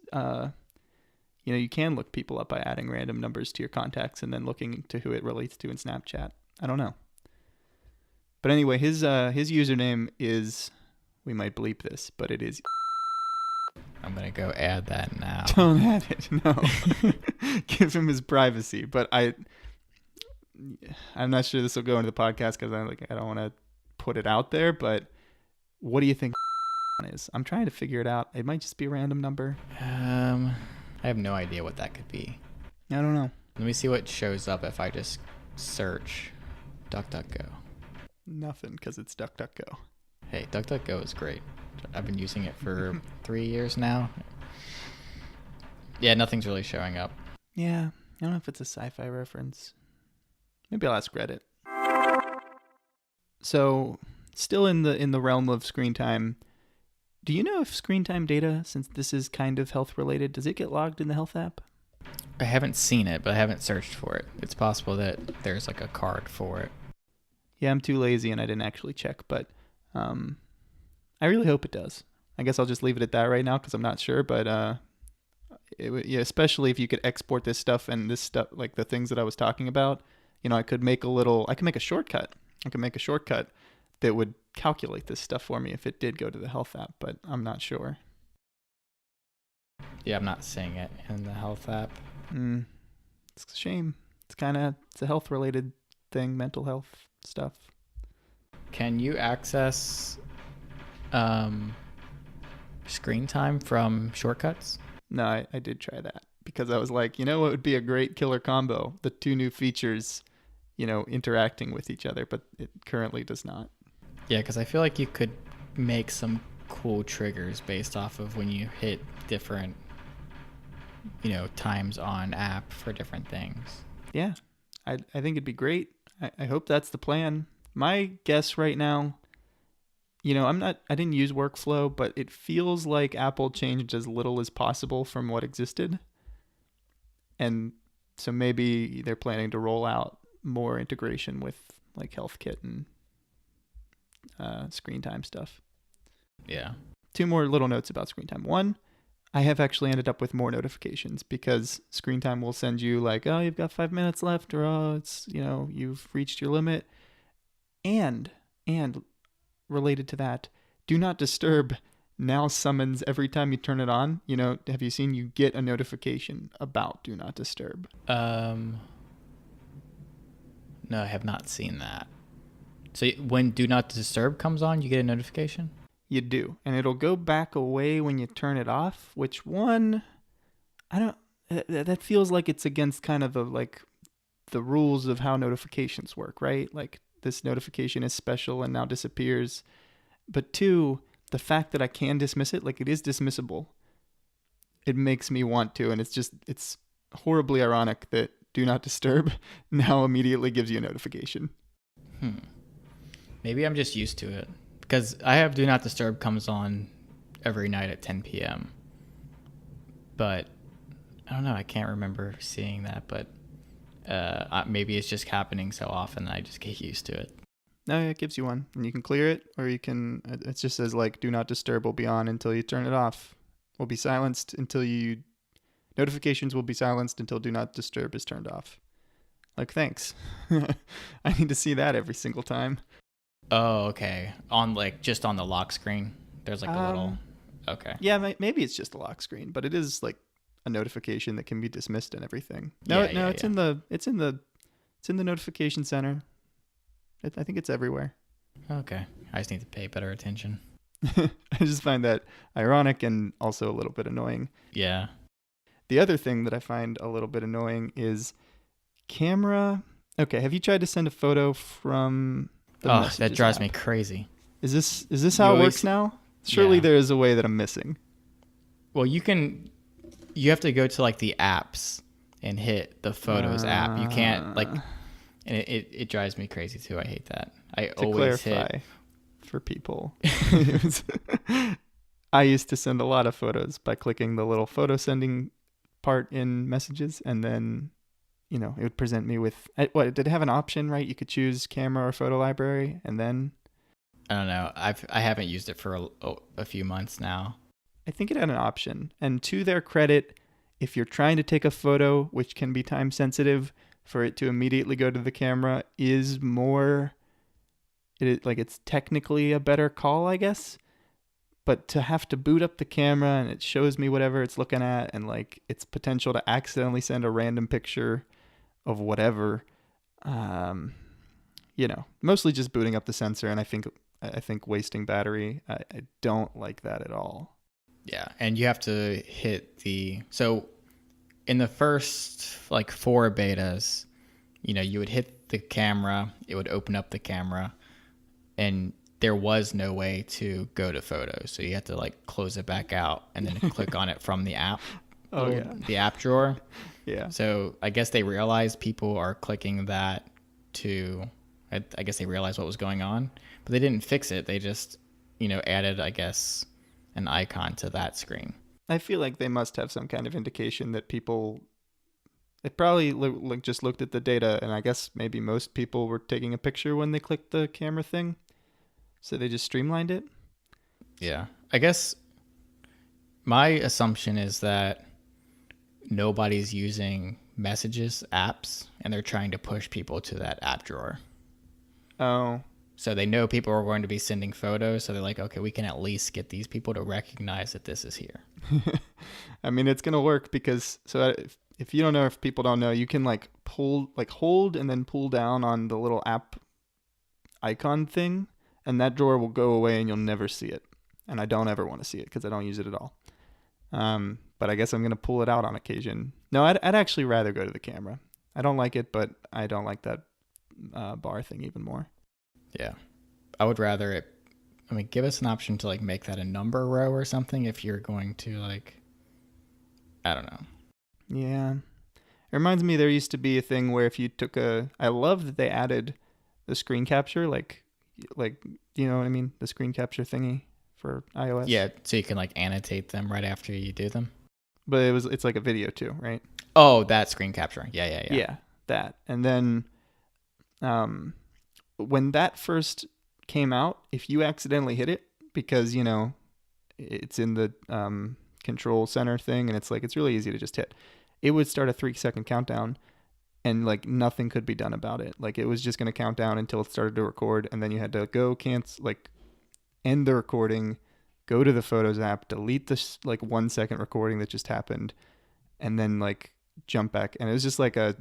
you can look people up by adding random numbers to your contacts and then looking to who it relates to in Snapchat. I don't know. But anyway, his username is, we might bleep this, but it is... I'm going to go add that now. Don't add it, no. Give him his privacy. But I'm not sure this will go into the podcast because I don't want to put it out there, but what do you think is? I'm trying to figure it out. It might just be a random number. I have no idea what that could be. I don't know. Let me see what shows up if I just search DuckDuckGo. Nothing, because it's DuckDuckGo. Hey, DuckDuckGo is great. I've been using it for 3 years now. Yeah, nothing's really showing up. Yeah, I don't know if it's a sci-fi reference. Maybe I'll ask Reddit. So, still in the realm of screen time, do you know if screen time data, since this is kind of health related, does it get logged in the health app? I haven't seen it, but I haven't searched for it. It's possible that there's like a card for it. Yeah, I'm too lazy and I didn't actually check, but I really hope it does. I guess I'll just leave it at that right now because I'm not sure, but especially if you could export this stuff and this stuff, like the things that I was talking about, I could make a shortcut. I could make a shortcut that would calculate this stuff for me if it did go to the health app, but I'm not sure. Yeah, I'm not seeing it in the health app. It's a shame. It's a health related thing, mental health stuff. Can you access screen time from shortcuts? No, I did try that because I was like, what would be a great killer combo? The two new features, interacting with each other, but it currently does not. Yeah, because I feel like you could make some cool triggers based off of when you hit different, times on app for different things. Yeah, I think it'd be great. I hope that's the plan. My guess right now, I didn't use workflow, but it feels like Apple changed as little as possible from what existed. And so maybe they're planning to roll out more integration with like HealthKit and screen time stuff. Yeah. 2 more little notes about screen time. 1, I have actually ended up with more notifications because screen time will send you like, oh, you've got 5 minutes left, or oh, it's, you've reached your limit. And related to that, do not disturb now summons every time you turn it on. Have you seen you get a notification about do not disturb? No, I have not seen that. So when do not disturb comes on, you get a notification? You do. And it'll go back away when you turn it off, which one, that feels like it's against kind of the rules of how notifications work, right? Like this notification is special and now disappears. But 2, the fact that I can dismiss it, like it is dismissible, it makes me want to. And it's horribly ironic that do not disturb now immediately gives you a notification. Maybe I'm just used to it because I have do not disturb comes on every night at 10 p.m. But I don't know. I can't remember seeing that, but maybe it's just happening so often that I just get used to it. No, it gives you one, and you can clear it, or you can. It just says like "Do not disturb" will be on until you turn it off. Will be silenced until you. Notifications will be silenced until "Do not disturb" is turned off. Like, thanks. I need to see that every single time. Oh, okay. On just on the lock screen, there's like a little. Okay. Yeah, maybe it's just a lock screen, but it is like a notification that can be dismissed and everything. No, it's in the It's in the notification center. I think it's everywhere. Okay. I just need to pay better attention. I just find that ironic and also a little bit annoying. Yeah. The other thing that I find a little bit annoying is camera. Okay, have you tried to send a photo from the Messages that drives app? me crazy. Is this how it works now? Surely there is a way that I'm missing. Well, you have to go to like the apps and hit the Photos app. You can't like, and it drives me crazy too. I hate that. To clarify for people, I used to send a lot of photos by clicking the little photo sending part in Messages, and then it would present me with what did it have an option, right? You could choose camera or photo library, and then I don't know. I haven't used it for a few months now. I think it had an option. And to their credit, if you're trying to take a photo, which can be time sensitive, for it to immediately go to the camera is more, it's technically a better call, I guess. But to have to boot up the camera and it shows me whatever it's looking at, and like its potential to accidentally send a random picture of whatever, mostly just booting up the sensor. And I think wasting battery. I don't like that at all. Yeah, and you have to hit so in the first like 4 betas, you would hit the camera, it would open up the camera, and there was no way to go to photos. So you had to like close it back out and then click on it from the app. Oh yeah. The app drawer. Yeah. So I guess they realized people are clicking that I guess they realized what was going on, but they didn't fix it. They just, added, I guess, an icon to that screen. I feel like they must have some kind of indication that they probably just looked at the data, and I guess maybe most people were taking a picture when they clicked the camera thing. So they just streamlined it. Yeah. I guess my assumption is that nobody's using Messages apps and they're trying to push people to that app drawer. Oh. So they know people are going to be sending photos. So they're like, okay, we can at least get these people to recognize that this is here. I mean, it's going to work because if you don't know, if people don't know, you can hold and then pull down on the little app icon thing, and that drawer will go away and you'll never see it. And I don't ever want to see it because I don't use it at all. But I guess I'm going to pull it out on occasion. No, I'd actually rather go to the camera. I don't like it, but I don't like that bar thing even more. Yeah. I would rather give us an option to make that a number row or something if you're going to I don't know. Yeah. It reminds me there used to be a thing where if you took I love that they added the screen capture, like you know what I mean? The screen capture thingy for iOS. Yeah, so you can annotate them right after you do them. But it's like a video too, right? Oh, that screen capture. Yeah. Yeah, that. And then when that first came out, if you accidentally hit it because, it's in the control center thing and it's really easy to just hit, it would start a 3-second countdown and nothing could be done about it. It was just going to count down until it started to record, and then you had to go end the recording, go to the Photos app, delete the 1-second recording that just happened, and then jump back. And it was just a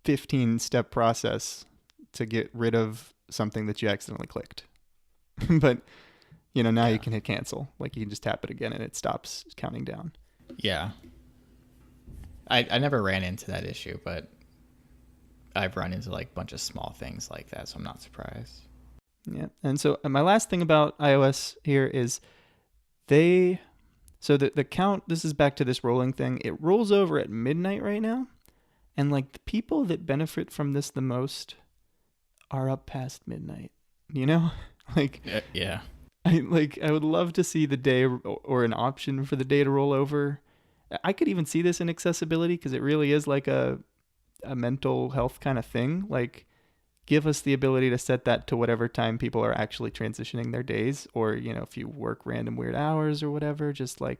15-step process to get rid of something that you accidentally clicked. But now you can hit cancel. You can just tap it again and it stops counting down. Yeah. I never ran into that issue, but I've run into a bunch of small things like that, so I'm not surprised. Yeah. And so my last thing about iOS here is the count, this is back to this rolling thing. It rolls over at midnight right now. And the people that benefit from this the most are up past midnight, Yeah. I would love to see the day or an option for the day to roll over. I could even see this in accessibility because it really is a mental health kind of thing. Give us the ability to set that to whatever time people are actually transitioning their days, or, if you work random weird hours or whatever, just the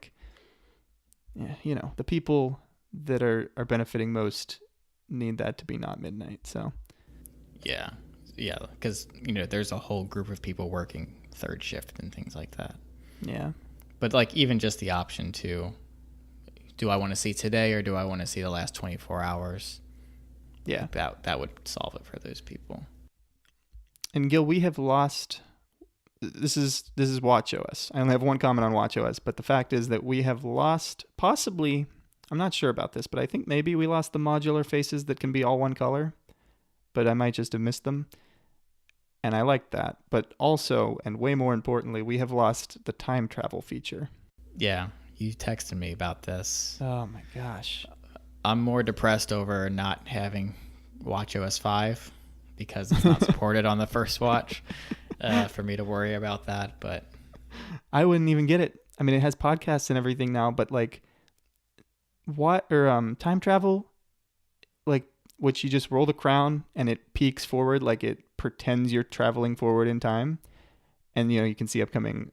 people that are benefiting most need that to be not midnight. So yeah, because there's a whole group of people working third shift and things like that. Yeah, but even just the option to, do I want to see today or do I want to see the last 24 hours? Yeah. That would solve it for those people. And Gil, we have lost. This is WatchOS. I only have one comment on WatchOS, but the fact is that we have lost, possibly, I'm not sure about this, but I think maybe we lost the modular faces that can be all one color, but I might just have missed them. And I like that. But also, and way more importantly, we have lost the time travel feature. Yeah, you texted me about this. Oh my gosh. I'm more depressed over not having WatchOS 5 because it's not supported on the first watch for me to worry about that. But I wouldn't even get it. I mean, it has podcasts and everything now, but like time travel, like which you just roll the crown and it peeks forward, like it pretends you're traveling forward in time. And, you can see upcoming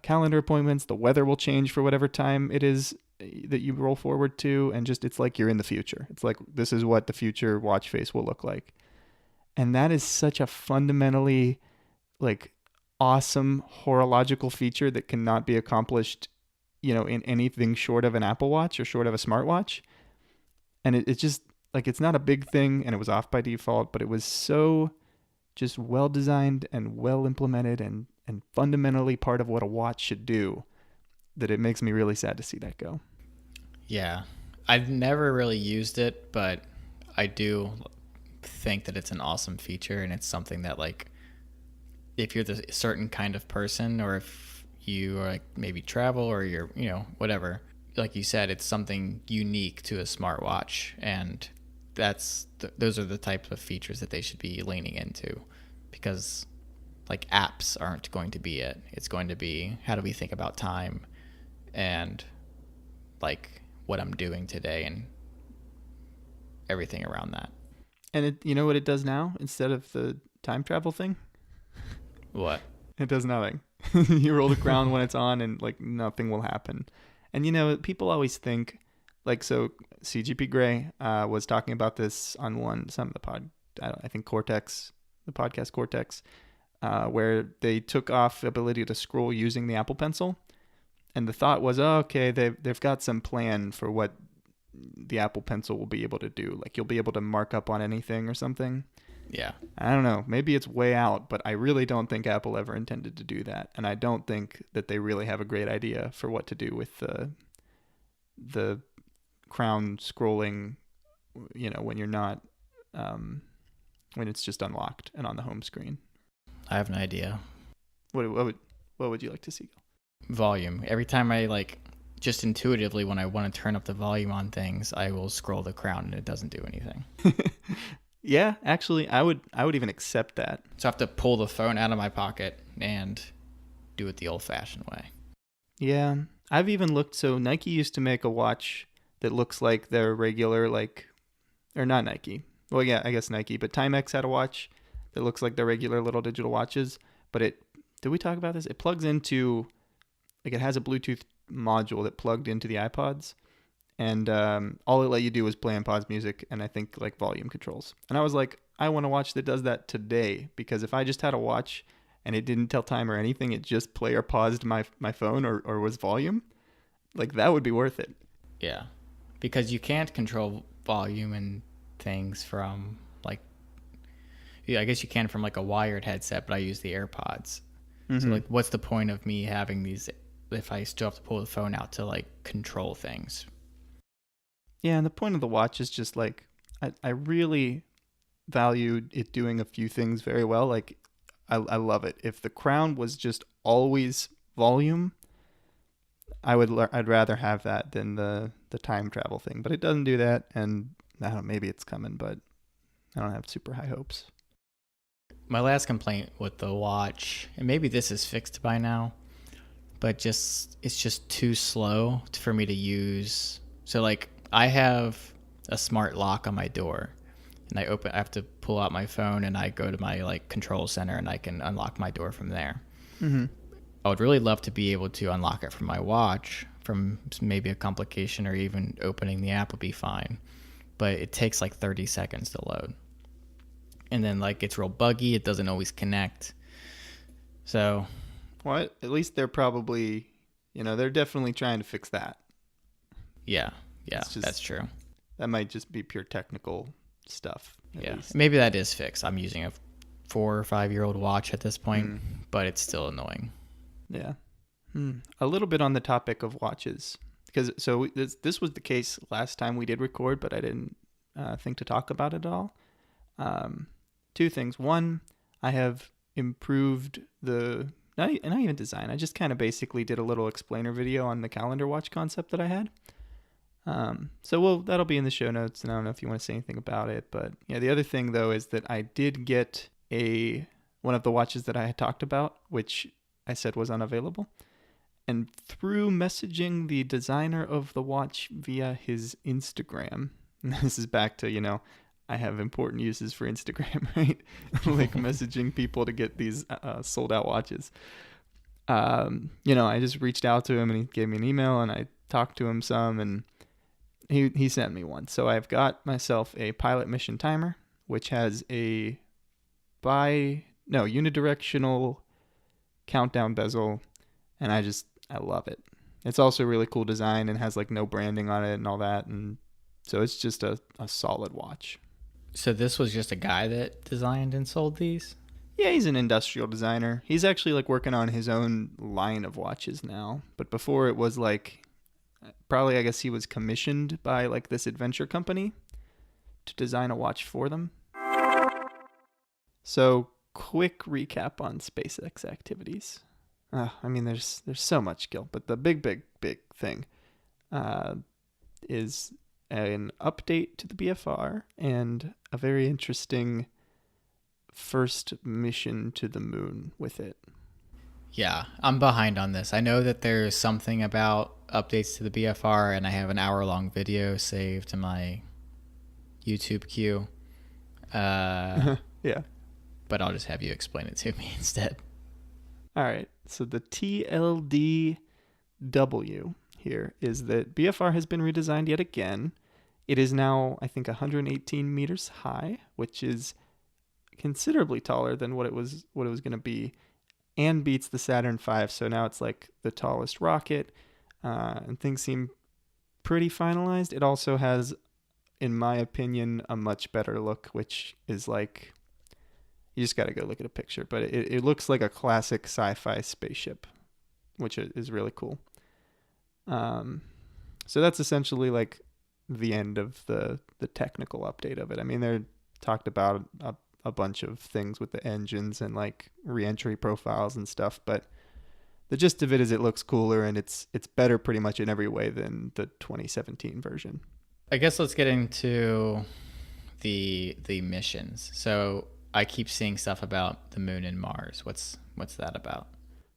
calendar appointments. The weather will change for whatever time it is that you roll forward to. And just, it's like you're in the future. It's like, this is what the future watch face will look like. And that is such a fundamentally like awesome horological feature that cannot be accomplished, in anything short of an Apple Watch or short of a smartwatch. And it's just like, it's not a big thing and it was off by default, but it was so just well designed and well implemented and fundamentally part of what a watch should do that it makes me really sad to see that go. Yeah, I've never really used it, but I do think that it's an awesome feature, and it's something that, like, if you're the certain kind of person, or if you are like maybe travel or you're, whatever, like you said, it's something unique to a smartwatch, and those are the types of features that they should be leaning into, because like apps aren't going to be it. It's going to be, how do we think about time and like what I'm doing today and everything around that. And it, you know what it does now instead of the time travel thing? What? It does nothing. You roll the crown when it's on and like nothing will happen. And people always think like, so CGP Grey was talking about this on some of the I think Cortex, the podcast Cortex, where they took off the ability to scroll using the Apple Pencil. And the thought was, oh, okay, they've got some plan for what the Apple Pencil will be able to do. Like you'll be able to mark up on anything or something. Yeah. I don't know. Maybe it's way out, but I really don't think Apple ever intended to do that. And I don't think that they really have a great idea for what to do with the crown scrolling, when you're not, when it's just unlocked and on the home screen. I have an idea. What would you like to see? Volume. Every time I just intuitively, when I want to turn up the volume on things, I will scroll the crown and it doesn't do anything. Yeah, actually, I would even accept that. So I have to pull the phone out of my pocket and do it the old-fashioned way. Yeah, I've even looked. So Nike used to make a watch that looks like their regular, or not Nike. Well, yeah, I guess Nike, but Timex had a watch that looks like their regular little digital watches. But did we talk about this? It plugs into, it has a Bluetooth module that plugged into the iPods. And all it let you do was play and pause music and I think volume controls. And I was like, I want a watch that does that today, because if I just had a watch and it didn't tell time or anything, it just play or paused my phone or was volume, that would be worth it. Yeah, because you can't control volume and things from I guess you can from a wired headset, but I use the AirPods. Mm-hmm. So what's the point of me having these if I still have to pull the phone out to control things? Yeah, and the point of the watch is just I really value it doing a few things very well. I love it. If the crown was just always volume, I'd rather have that than the time travel thing. But it doesn't do that, and I don't know, maybe it's coming, but I don't have super high hopes. My last complaint with the watch, and maybe this is fixed by now, but it's just too slow for me to use. So I have a smart lock on my door, and I have to pull out my phone and I go to my control center and I can unlock my door from there. Mm-hmm. I would really love to be able to unlock it from my watch, from maybe a complication, or even opening the app would be fine. But it takes 30 seconds to load. And then it's real buggy. It doesn't always connect. So. Well, at least they're probably, they're definitely trying to fix that. Yeah. Yeah, that's true. That might just be pure technical stuff. At Yeah, least. maybe that is fixed. I'm using a 4 or 5 year old watch at this point, but it's still annoying. Yeah. A little bit on the topic of watches, because this was the case last time we did record, but I didn't think to talk about it at all. Two things. One, I have improved the not even design. I just kind of basically did a little explainer video on the calendar watch concept that I had. That'll be in the show notes, and I don't know if you want to say anything about it, but yeah. The other thing though is that I did get one of the watches that I had talked about, which I said was unavailable. And through messaging the designer of the watch via his Instagram, and this is back to, I have important uses for Instagram, right? Like messaging people to get these sold out watches. I just reached out to him and he gave me an email and I talked to him some and he sent me one. So I've got myself a pilot mission timer, which has a unidirectional countdown bezel, and I love it. It's also a really cool design and has like no branding on it and all that, and so it's just a solid watch. So this was just a guy that designed and sold these? Yeah, he's an industrial designer. He's actually like working on his own line of watches now, but before it was like probably I guess he was commissioned by like this adventure company to design a watch for them. So quick recap on SpaceX activities. There's so much, Gil, but the big thing is an update to the BFR and a very interesting first mission to the moon with it. Yeah, I'm behind on this. I know that there's something about updates to the BFR, and I have an hour-long video saved to my YouTube queue. Yeah. But I'll just have you explain it to me instead. All right. So the TLDW here is that BFR has been redesigned yet again. It is now, I think, 118 meters high, which is considerably taller than what it was going to be, and beats the Saturn V. So now it's like the tallest rocket, and things seem pretty finalized. It also has, in my opinion, a much better look, which is like, you just got to go look at a picture, but it looks like a classic sci-fi spaceship, which is really cool. So that's essentially like the end of the technical update of it. I mean, they're talked about a bunch of things with the engines and like re-entry profiles and stuff, but the gist of it is it looks cooler and it's better pretty much in every way than the 2017 version. I guess let's get into the missions. So I keep seeing stuff about the moon and Mars. What's that about?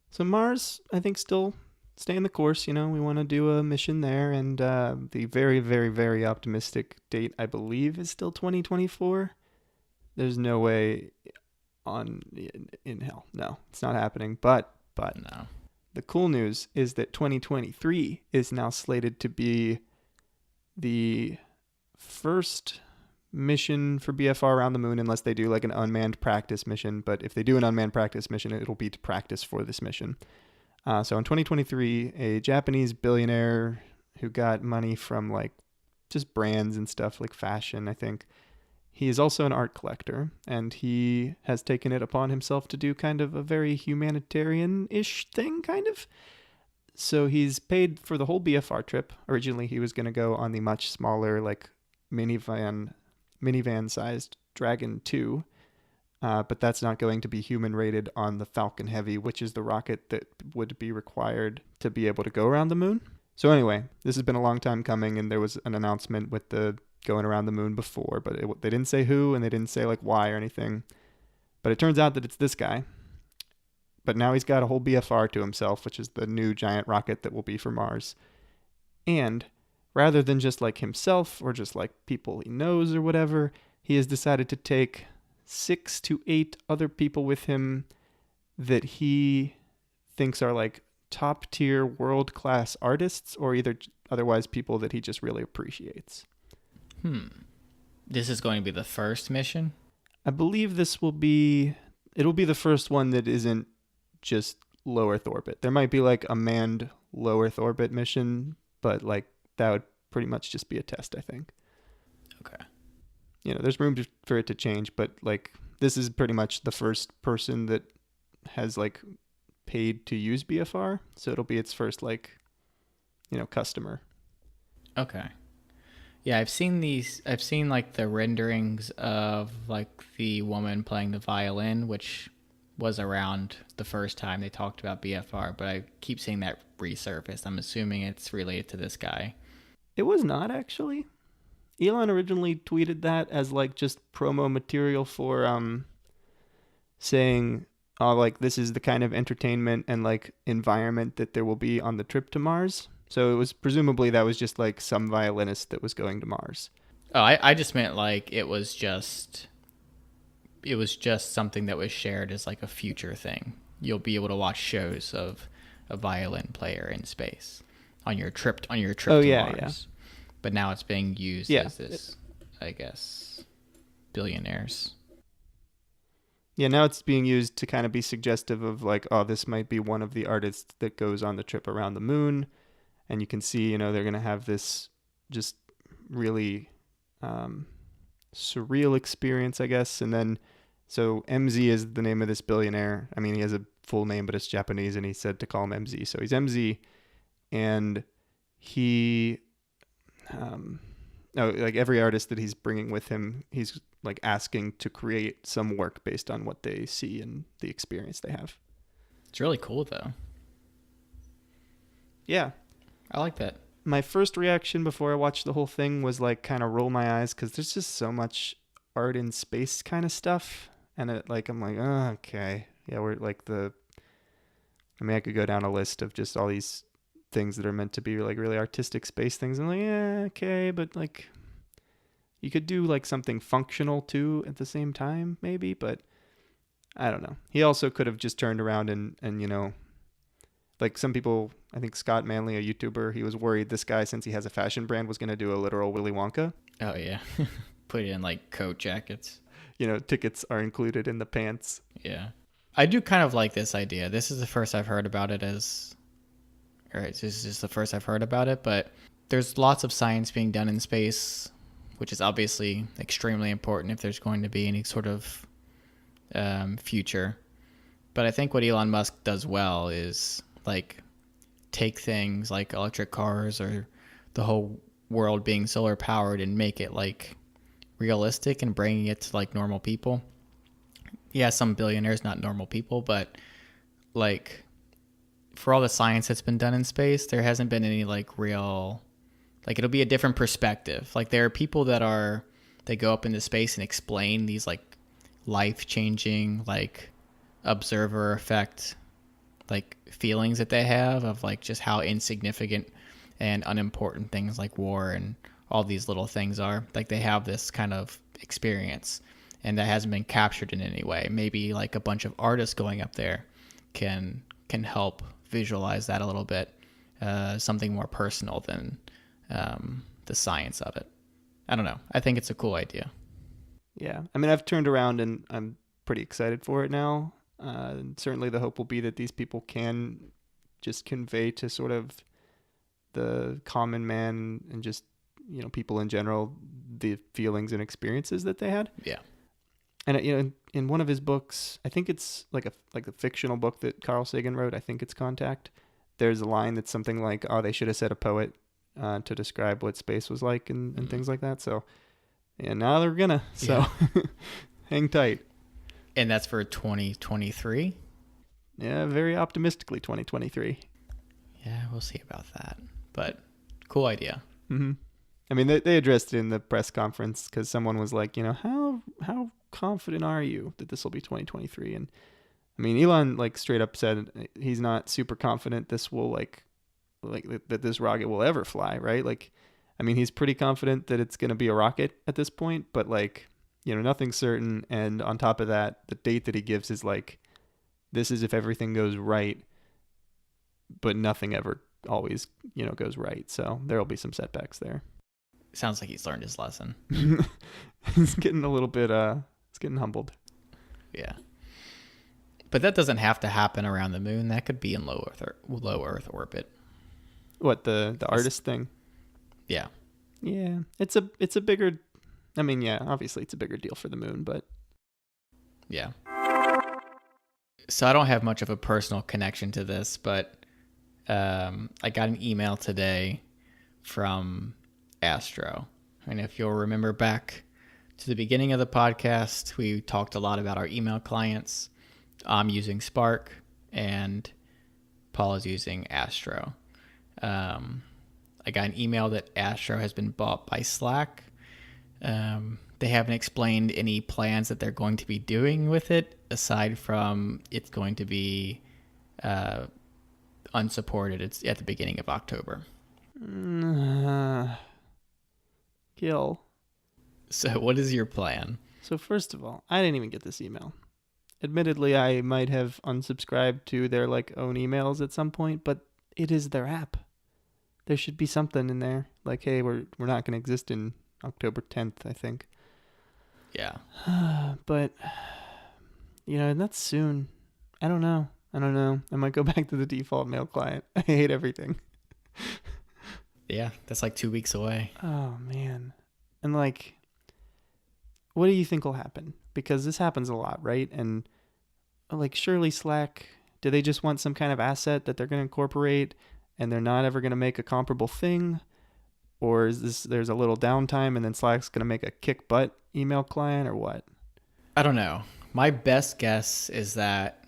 So Mars, I think, still staying the course. We want to do a mission there, and the very, very, very optimistic date, I believe, is still 2024. There's no way in hell. No, it's not happening. But No. The cool news is that 2023 is now slated to be the first mission for BFR around the moon, unless they do like an unmanned practice mission. But if they do an unmanned practice mission, it'll be to practice for this mission. So in 2023, a Japanese billionaire who got money from like just brands and stuff like fashion, I think. He is also an art collector, and he has taken it upon himself to do kind of a very humanitarian-ish thing, kind of. So he's paid for the whole BFR trip. Originally, he was going to go on the much smaller, like minivan-sized Dragon 2, but that's not going to be human-rated on the Falcon Heavy, which is the rocket that would be required to be able to go around the moon. So anyway, this has been a long time coming, and there was an announcement with the going around the moon before, but they didn't say who, and they didn't say like why or anything. But it turns out that it's this guy. But now he's got a whole BFR to himself, which is the new giant rocket that will be for Mars. And rather than just like himself or just like people he knows or whatever, he has decided to take 6 to 8 other people with him that he thinks are like top tier world class artists, or either otherwise people that he just really appreciates. This is going to be the first mission? I believe it'll be the first one that isn't just low Earth orbit. There might be like a manned low Earth orbit mission, but like that would pretty much just be a test, I think. Okay. there's room for it to change, but like this is pretty much the first person that has like paid to use BFR, so it'll be its first like customer. Okay. Yeah, I've seen these. I've seen like the renderings of like the woman playing the violin, which was around the first time they talked about BFR, but I keep seeing that resurface. I'm assuming it's related to this guy. It was not actually. Elon originally tweeted that as like just promo material for saying, oh, like this is the kind of entertainment and like environment that there will be on the trip to Mars. So it was presumably that was just like some violinist that was going to Mars. Oh, I just meant like it was just something that was shared as like a future thing. You'll be able to watch shows of a violin player in space on your trip to Mars. Yeah. But now it's being used as this, I guess, billionaires. Yeah, now it's being used to kind of be suggestive of like, oh, this might be one of the artists that goes on the trip around the moon. And you can see, they're going to have this just really surreal experience, I guess. And then, so MZ is the name of this billionaire. I mean, he has a full name, but it's Japanese, and he said to call him MZ. So he's MZ, and he, like every artist that he's bringing with him, he's like asking to create some work based on what they see and the experience they have. It's really cool, though. Yeah. I like that. My first reaction before I watched the whole thing was like kind of roll my eyes because there's just so much art in space kind of stuff. And I'm like, oh, okay. Yeah, we're like I could go down a list of just all these things that are meant to be like really artistic space things. I'm like, yeah, okay. But like, you could do like something functional too at the same time, maybe. But I don't know. He also could have just turned around and like some people, I think Scott Manley, a YouTuber, he was worried this guy, since he has a fashion brand, was going to do a literal Willy Wonka. Oh, yeah. Put it in like coat jackets. Tickets are included in the pants. Yeah. I do kind of like this idea. This is the first I've heard about it this is just the first I've heard about it, but there's lots of science being done in space, which is obviously extremely important if there's going to be any sort of future. But I think what Elon Musk does well is like take things like electric cars or the whole world being solar powered and make it like realistic and bringing it to like normal people. Yeah, some billionaires, not normal people, but like for all the science that's been done in space, there hasn't been any like real, like it'll be a different perspective. Like there are people they go up into space and explain these like life-changing like observer effect like feelings that they have of like just how insignificant and unimportant things like war and all these little things are. Like they have this kind of experience and that hasn't been captured in any way. Maybe like a bunch of artists going up there can help visualize that a little bit, something more personal than the science of it. I don't know. I think it's a cool idea. Yeah. I mean, I've turned around and I'm pretty excited for it now. Certainly the hope will be that these people can just convey to sort of the common man and just, people in general, the feelings and experiences that they had. Yeah. And, in one of his books, I think it's like a fictional book that Carl Sagan wrote. I think it's Contact. There's a line that's something like, oh, they should have said a poet to describe what space was like and things like that. So, yeah, now they're gonna. So, hang tight. And that's for 2023? Yeah, very optimistically 2023. Yeah, we'll see about that. But cool idea. Mm-hmm. I mean, they addressed it in the press conference because someone was like, how confident are you that this will be 2023? And I mean, Elon like straight up said he's not super confident this will like that this rocket will ever fly, right? Like, I mean, he's pretty confident that it's going to be a rocket at this point, but like, nothing's certain. And on top of that, the date that he gives is like, this is if everything goes right, but nothing ever always, goes right. So there'll be some setbacks there. Sounds like he's learned his lesson. He's getting a little bit, he's getting humbled. Yeah. But that doesn't have to happen around the moon. That could be in low Earth orbit. What, the artist thing? Yeah. Yeah. It's a bigger I mean, yeah, obviously it's a bigger deal for the moon, but Yeah. So I don't have much of a personal connection to this, but I got an email today from Astro. And if you'll remember back to the beginning of the podcast, we talked a lot about our email clients. I'm using Spark, and Paul is using Astro. I got an email that Astro has been bought by Slack. They haven't explained any plans that they're going to be doing with it, aside from it's going to be unsupported. It's at the beginning of October. Gil. So what is your plan? So first of all, I didn't even get this email. Admittedly, I might have unsubscribed to their like own emails at some point, but it is their app. There should be something in there like, hey, we're not going to exist in October 10th, I think. Yeah. But and that's soon. I don't know. I might go back to the default mail client. I hate everything. Yeah, that's like 2 weeks away. Oh man. And like, what do you think will happen? Because this happens a lot, right? And like, surely Slack, do they just want some kind of asset that they're going to incorporate and they're not ever going to make a comparable thing? Or is there's a little downtime and then Slack's going to make a kick butt email client, or what? I don't know. My best guess is that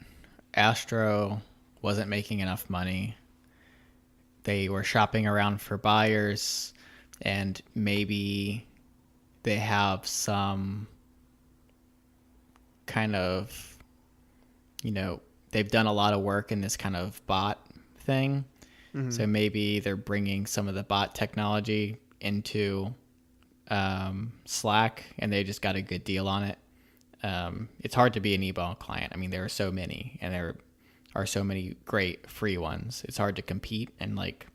Astro wasn't making enough money. They were shopping around for buyers, and maybe they have some kind of, they've done a lot of work in this kind of bot thing. Mm-hmm. So maybe they're bringing some of the bot technology into Slack, and they just got a good deal on it. It's hard to be an email client. I mean, there are so many, and there are so many great free ones. It's hard to compete and like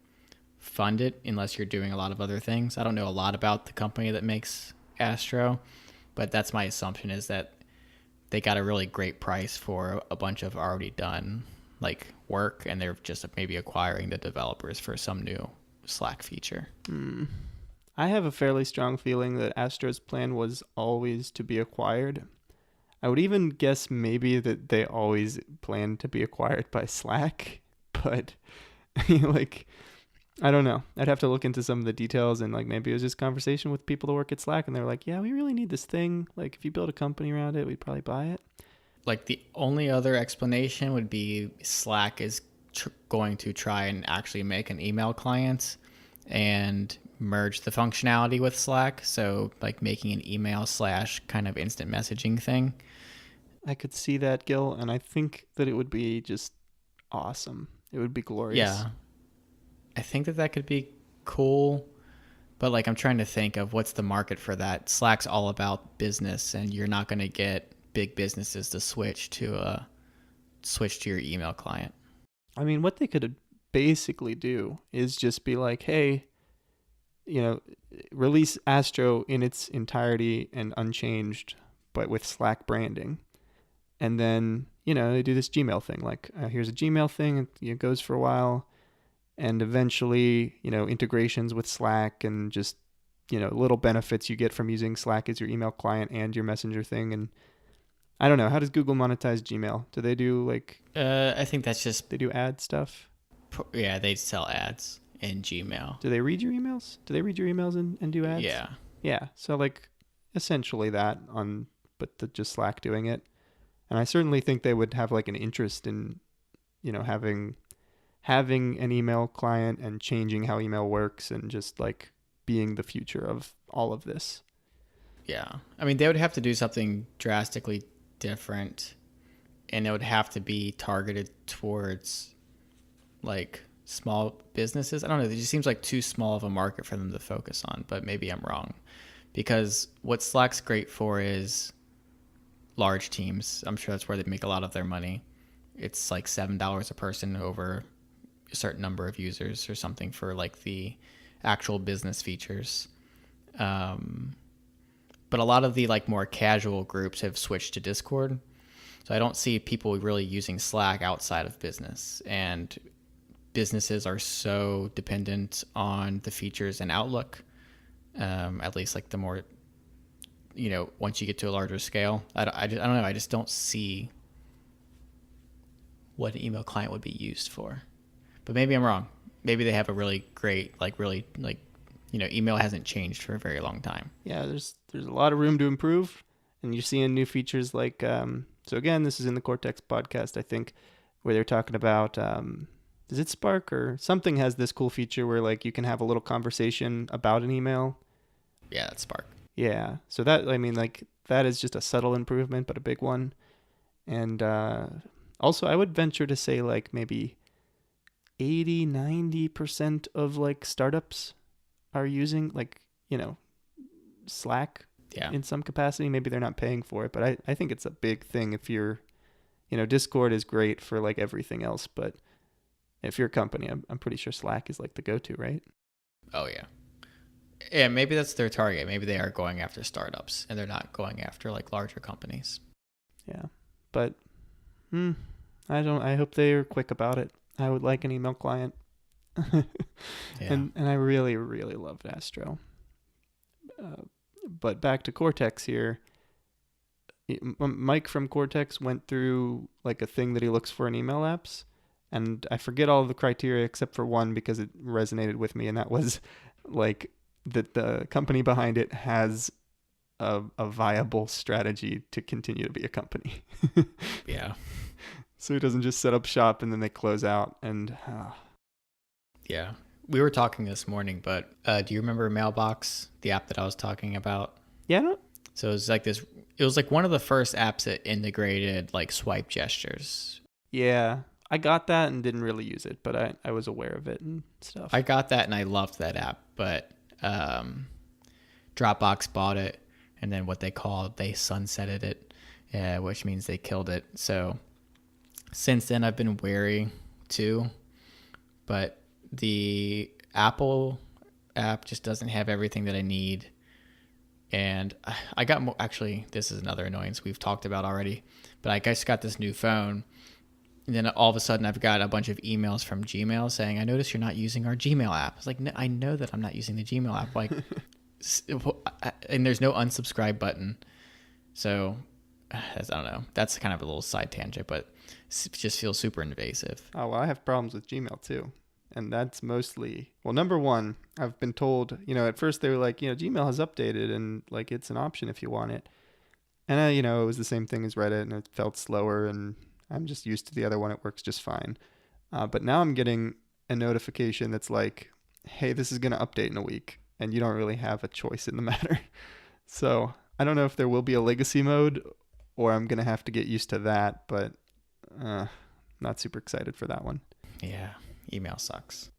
fund it unless you're doing a lot of other things. I don't know a lot about the company that makes Astro, but that's my assumption, is that they got a really great price for a bunch of already done like work, and they're just maybe acquiring the developers for some new Slack feature. I have a fairly strong feeling that Astro's plan was always to be acquired. I would even guess maybe that they always planned to be acquired by Slack, but like, I don't know. I'd have to look into some of the details, and like maybe it was just conversation with people that work at Slack, and they're like, yeah, we really need this thing. Like, if you build a company around it, we'd probably buy it. Like, the only other explanation would be Slack is going to try and actually make an email client and merge the functionality with Slack. So like making an email / kind of instant messaging thing. I could see that, Gil, and I think that it would be just awesome. It would be glorious. Yeah. I think that could be cool, but like, I'm trying to think of what's the market for that. Slack's all about business, and you're not going to get big businesses to switch to your email client. I mean, what they could basically do is just be like, hey, release Astro in its entirety and unchanged, but with Slack branding. And then, they do this Gmail thing. Like, here's a Gmail thing. It goes for a while. And eventually, integrations with Slack, and just, little benefits you get from using Slack as your email client and your messenger thing. And I don't know. How does Google monetize Gmail? Do they do like... I think that's just... They do ad stuff? Yeah, they sell ads in Gmail. Do they read your emails? Do they read your emails and do ads? Yeah. Yeah. So like essentially that but just Slack doing it. And I certainly think they would have like an interest in, having an email client and changing how email works, and just like being the future of all of this. Yeah. I mean, they would have to do something drastically different, and it would have to be targeted towards like small businesses. I don't know. It just seems like too small of a market for them to focus on, but maybe I'm wrong, because what Slack's great for is large teams. I'm sure that's where they make a lot of their money. It's like $7 a person over a certain number of users or something for like the actual business features. But a lot of the like more casual groups have switched to Discord. So I don't see people really using Slack outside of business. And businesses are so dependent on the features in Outlook, at least like the more once you get to a larger scale, I don't know. I just don't see what an email client would be used for. But maybe I'm wrong. Maybe they have a really great, email hasn't changed for a very long time. Yeah, there's a lot of room to improve, and you're seeing new features like so again, this is in the Cortex podcast, I think, where they're talking about is it Spark or something has this cool feature where like you can have a little conversation about an email. Yeah, that's Spark. Yeah, so that that is just a subtle improvement, but a big one. And also, I would venture to say like maybe 80-90% of like startups are using Slack in some capacity. Maybe they're not paying for it, but I think it's a big thing if you're, Discord is great for like everything else, but if you're a company, I'm pretty sure Slack is like the go-to, right? Oh, yeah. Yeah, maybe that's their target. Maybe they are going after startups and they're not going after like larger companies. Yeah, but I hope they are quick about it. I would like an email client. Yeah. And I really, really loved Astro. But back to Cortex here. Mike from Cortex went through like a thing that he looks for in email apps. And I forget all of the criteria except for one because it resonated with me. And that was like that the company behind it has a viable strategy to continue to be a company. Yeah. So he doesn't just set up shop and then they close out. And yeah. We were talking this morning, but do you remember Mailbox, the app that I was talking about? Yeah. So it was like this. It was like one of the first apps that integrated like swipe gestures. Yeah. I got that and didn't really use it, but I was aware of it and stuff. I got that and I loved that app, but Dropbox bought it, and then they sunsetted it, which means they killed it. So since then, I've been wary too, but the Apple app just doesn't have everything that I need. And I got actually, this is another annoyance we've talked about already, but I just got this new phone. And then all of a sudden I've got a bunch of emails from Gmail saying, I noticed you're not using our Gmail app. It's like, no, I know that I'm not using the Gmail app. Like, and there's no unsubscribe button. So I don't know. That's kind of a little side tangent, but it just feels super invasive. Oh, well, I have problems with Gmail too. And that's mostly, well, number one, I've been told, at first they were like, Gmail has updated and like it's an option if you want it. And, it was the same thing as Reddit and it felt slower and I'm just used to the other one. It works just fine. But now I'm getting a notification that's like, hey, this is going to update in a week. And you don't really have a choice in the matter. So I don't know if there will be a legacy mode or I'm going to have to get used to that. But not super excited for that one. Yeah, email sucks.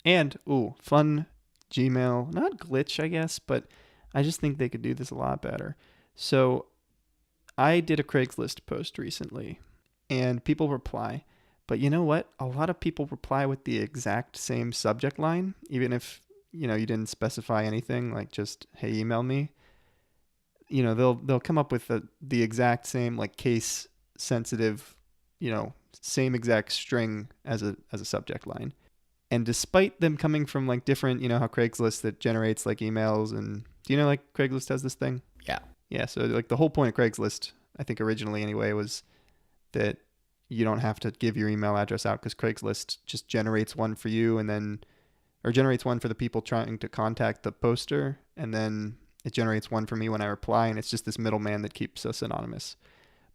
And, fun Gmail, not glitch, I guess, but I just think they could do this a lot better. So I did a Craigslist post recently. And people reply. But you know what? A lot of people reply with the exact same subject line, even if, you didn't specify anything, like just, hey, email me. They'll come up with the exact same, like, case sensitive, same exact string as a subject line. And despite them coming from like different, how Craigslist that generates like emails and do you know like Craigslist has this thing? Yeah. Yeah. So like the whole point of Craigslist, I think originally anyway, was that you don't have to give your email address out because Craigslist just generates one for you or generates one for the people trying to contact the poster. And then it generates one for me when I reply. And it's just this middleman that keeps us anonymous.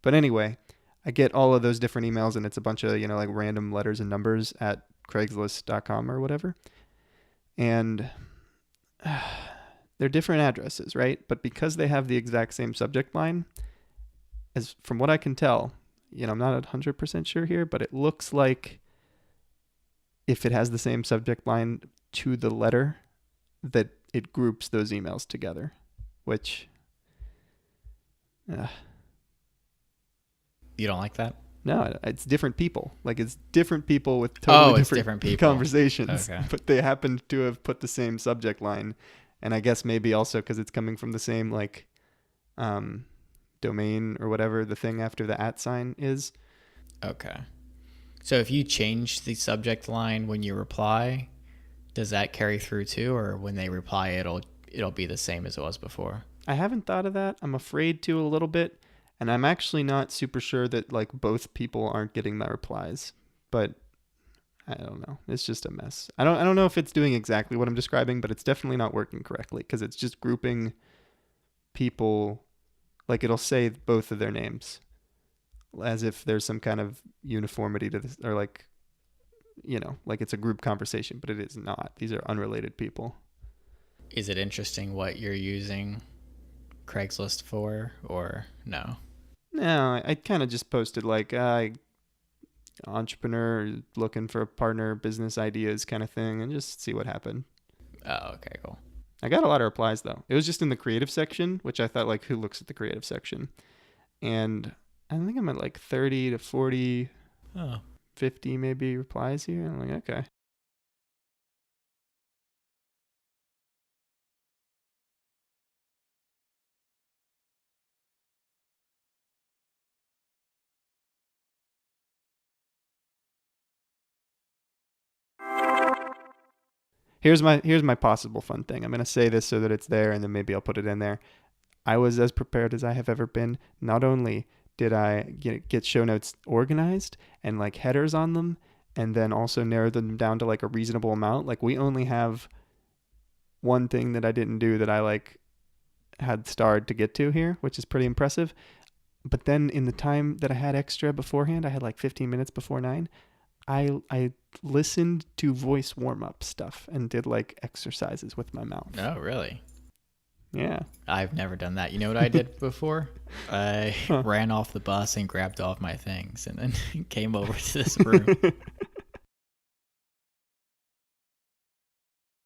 But anyway, I get all of those different emails and it's a bunch of, like random letters and numbers at Craigslist.com or whatever. And they're different addresses, right? But because they have the exact same subject line, as from what I can tell, I'm not 100% sure here, but it looks like if it has the same subject line to the letter, that it groups those emails together, which... You don't like that? No, it's different people. Like it's different people with totally different people. Conversations. Okay. But they happen to have put the same subject line. And I guess maybe also because it's coming from the same like domain or whatever the thing after the @ sign is. Okay. So if you change the subject line when you reply, does that carry through too? Or when they reply, it'll be the same as it was before? I haven't thought of that. I'm afraid to a little bit, and I'm actually not super sure that like both people aren't getting my replies. But I don't know. It's just a mess. I don't know if it's doing exactly what I'm describing, but it's definitely not working correctly because it's just grouping people, like it'll say both of their names as if there's some kind of uniformity to this, or like, like it's a group conversation, but it is not. These are unrelated people. Is it interesting what you're using Craigslist for, or no? No, I kind of just posted like entrepreneur looking for a partner, business ideas kind of thing, and just see what happened. Oh, okay, cool. I got a lot of replies though. It was just in the creative section, which I thought like who looks at the creative section? And I think I'm at like 30 to 40, Oh, 50 maybe replies here. I'm like, okay. Here's my possible fun thing. I'm gonna say this so that it's there, and then maybe I'll put it in there. I was as prepared as I have ever been. Not only did I get show notes organized and like headers on them, and then also narrow them down to like a reasonable amount. Like we only have one thing that I didn't do that I like had starred to get to here, which is pretty impressive. But then in the time that I had extra beforehand, I had like 15 minutes before 9. I listened to voice warm up stuff and did like exercises with my mouth. oh, really? Yeah. I've never done that. You know what I did before? I Huh. ran off the bus and grabbed off my things and then came over to this room.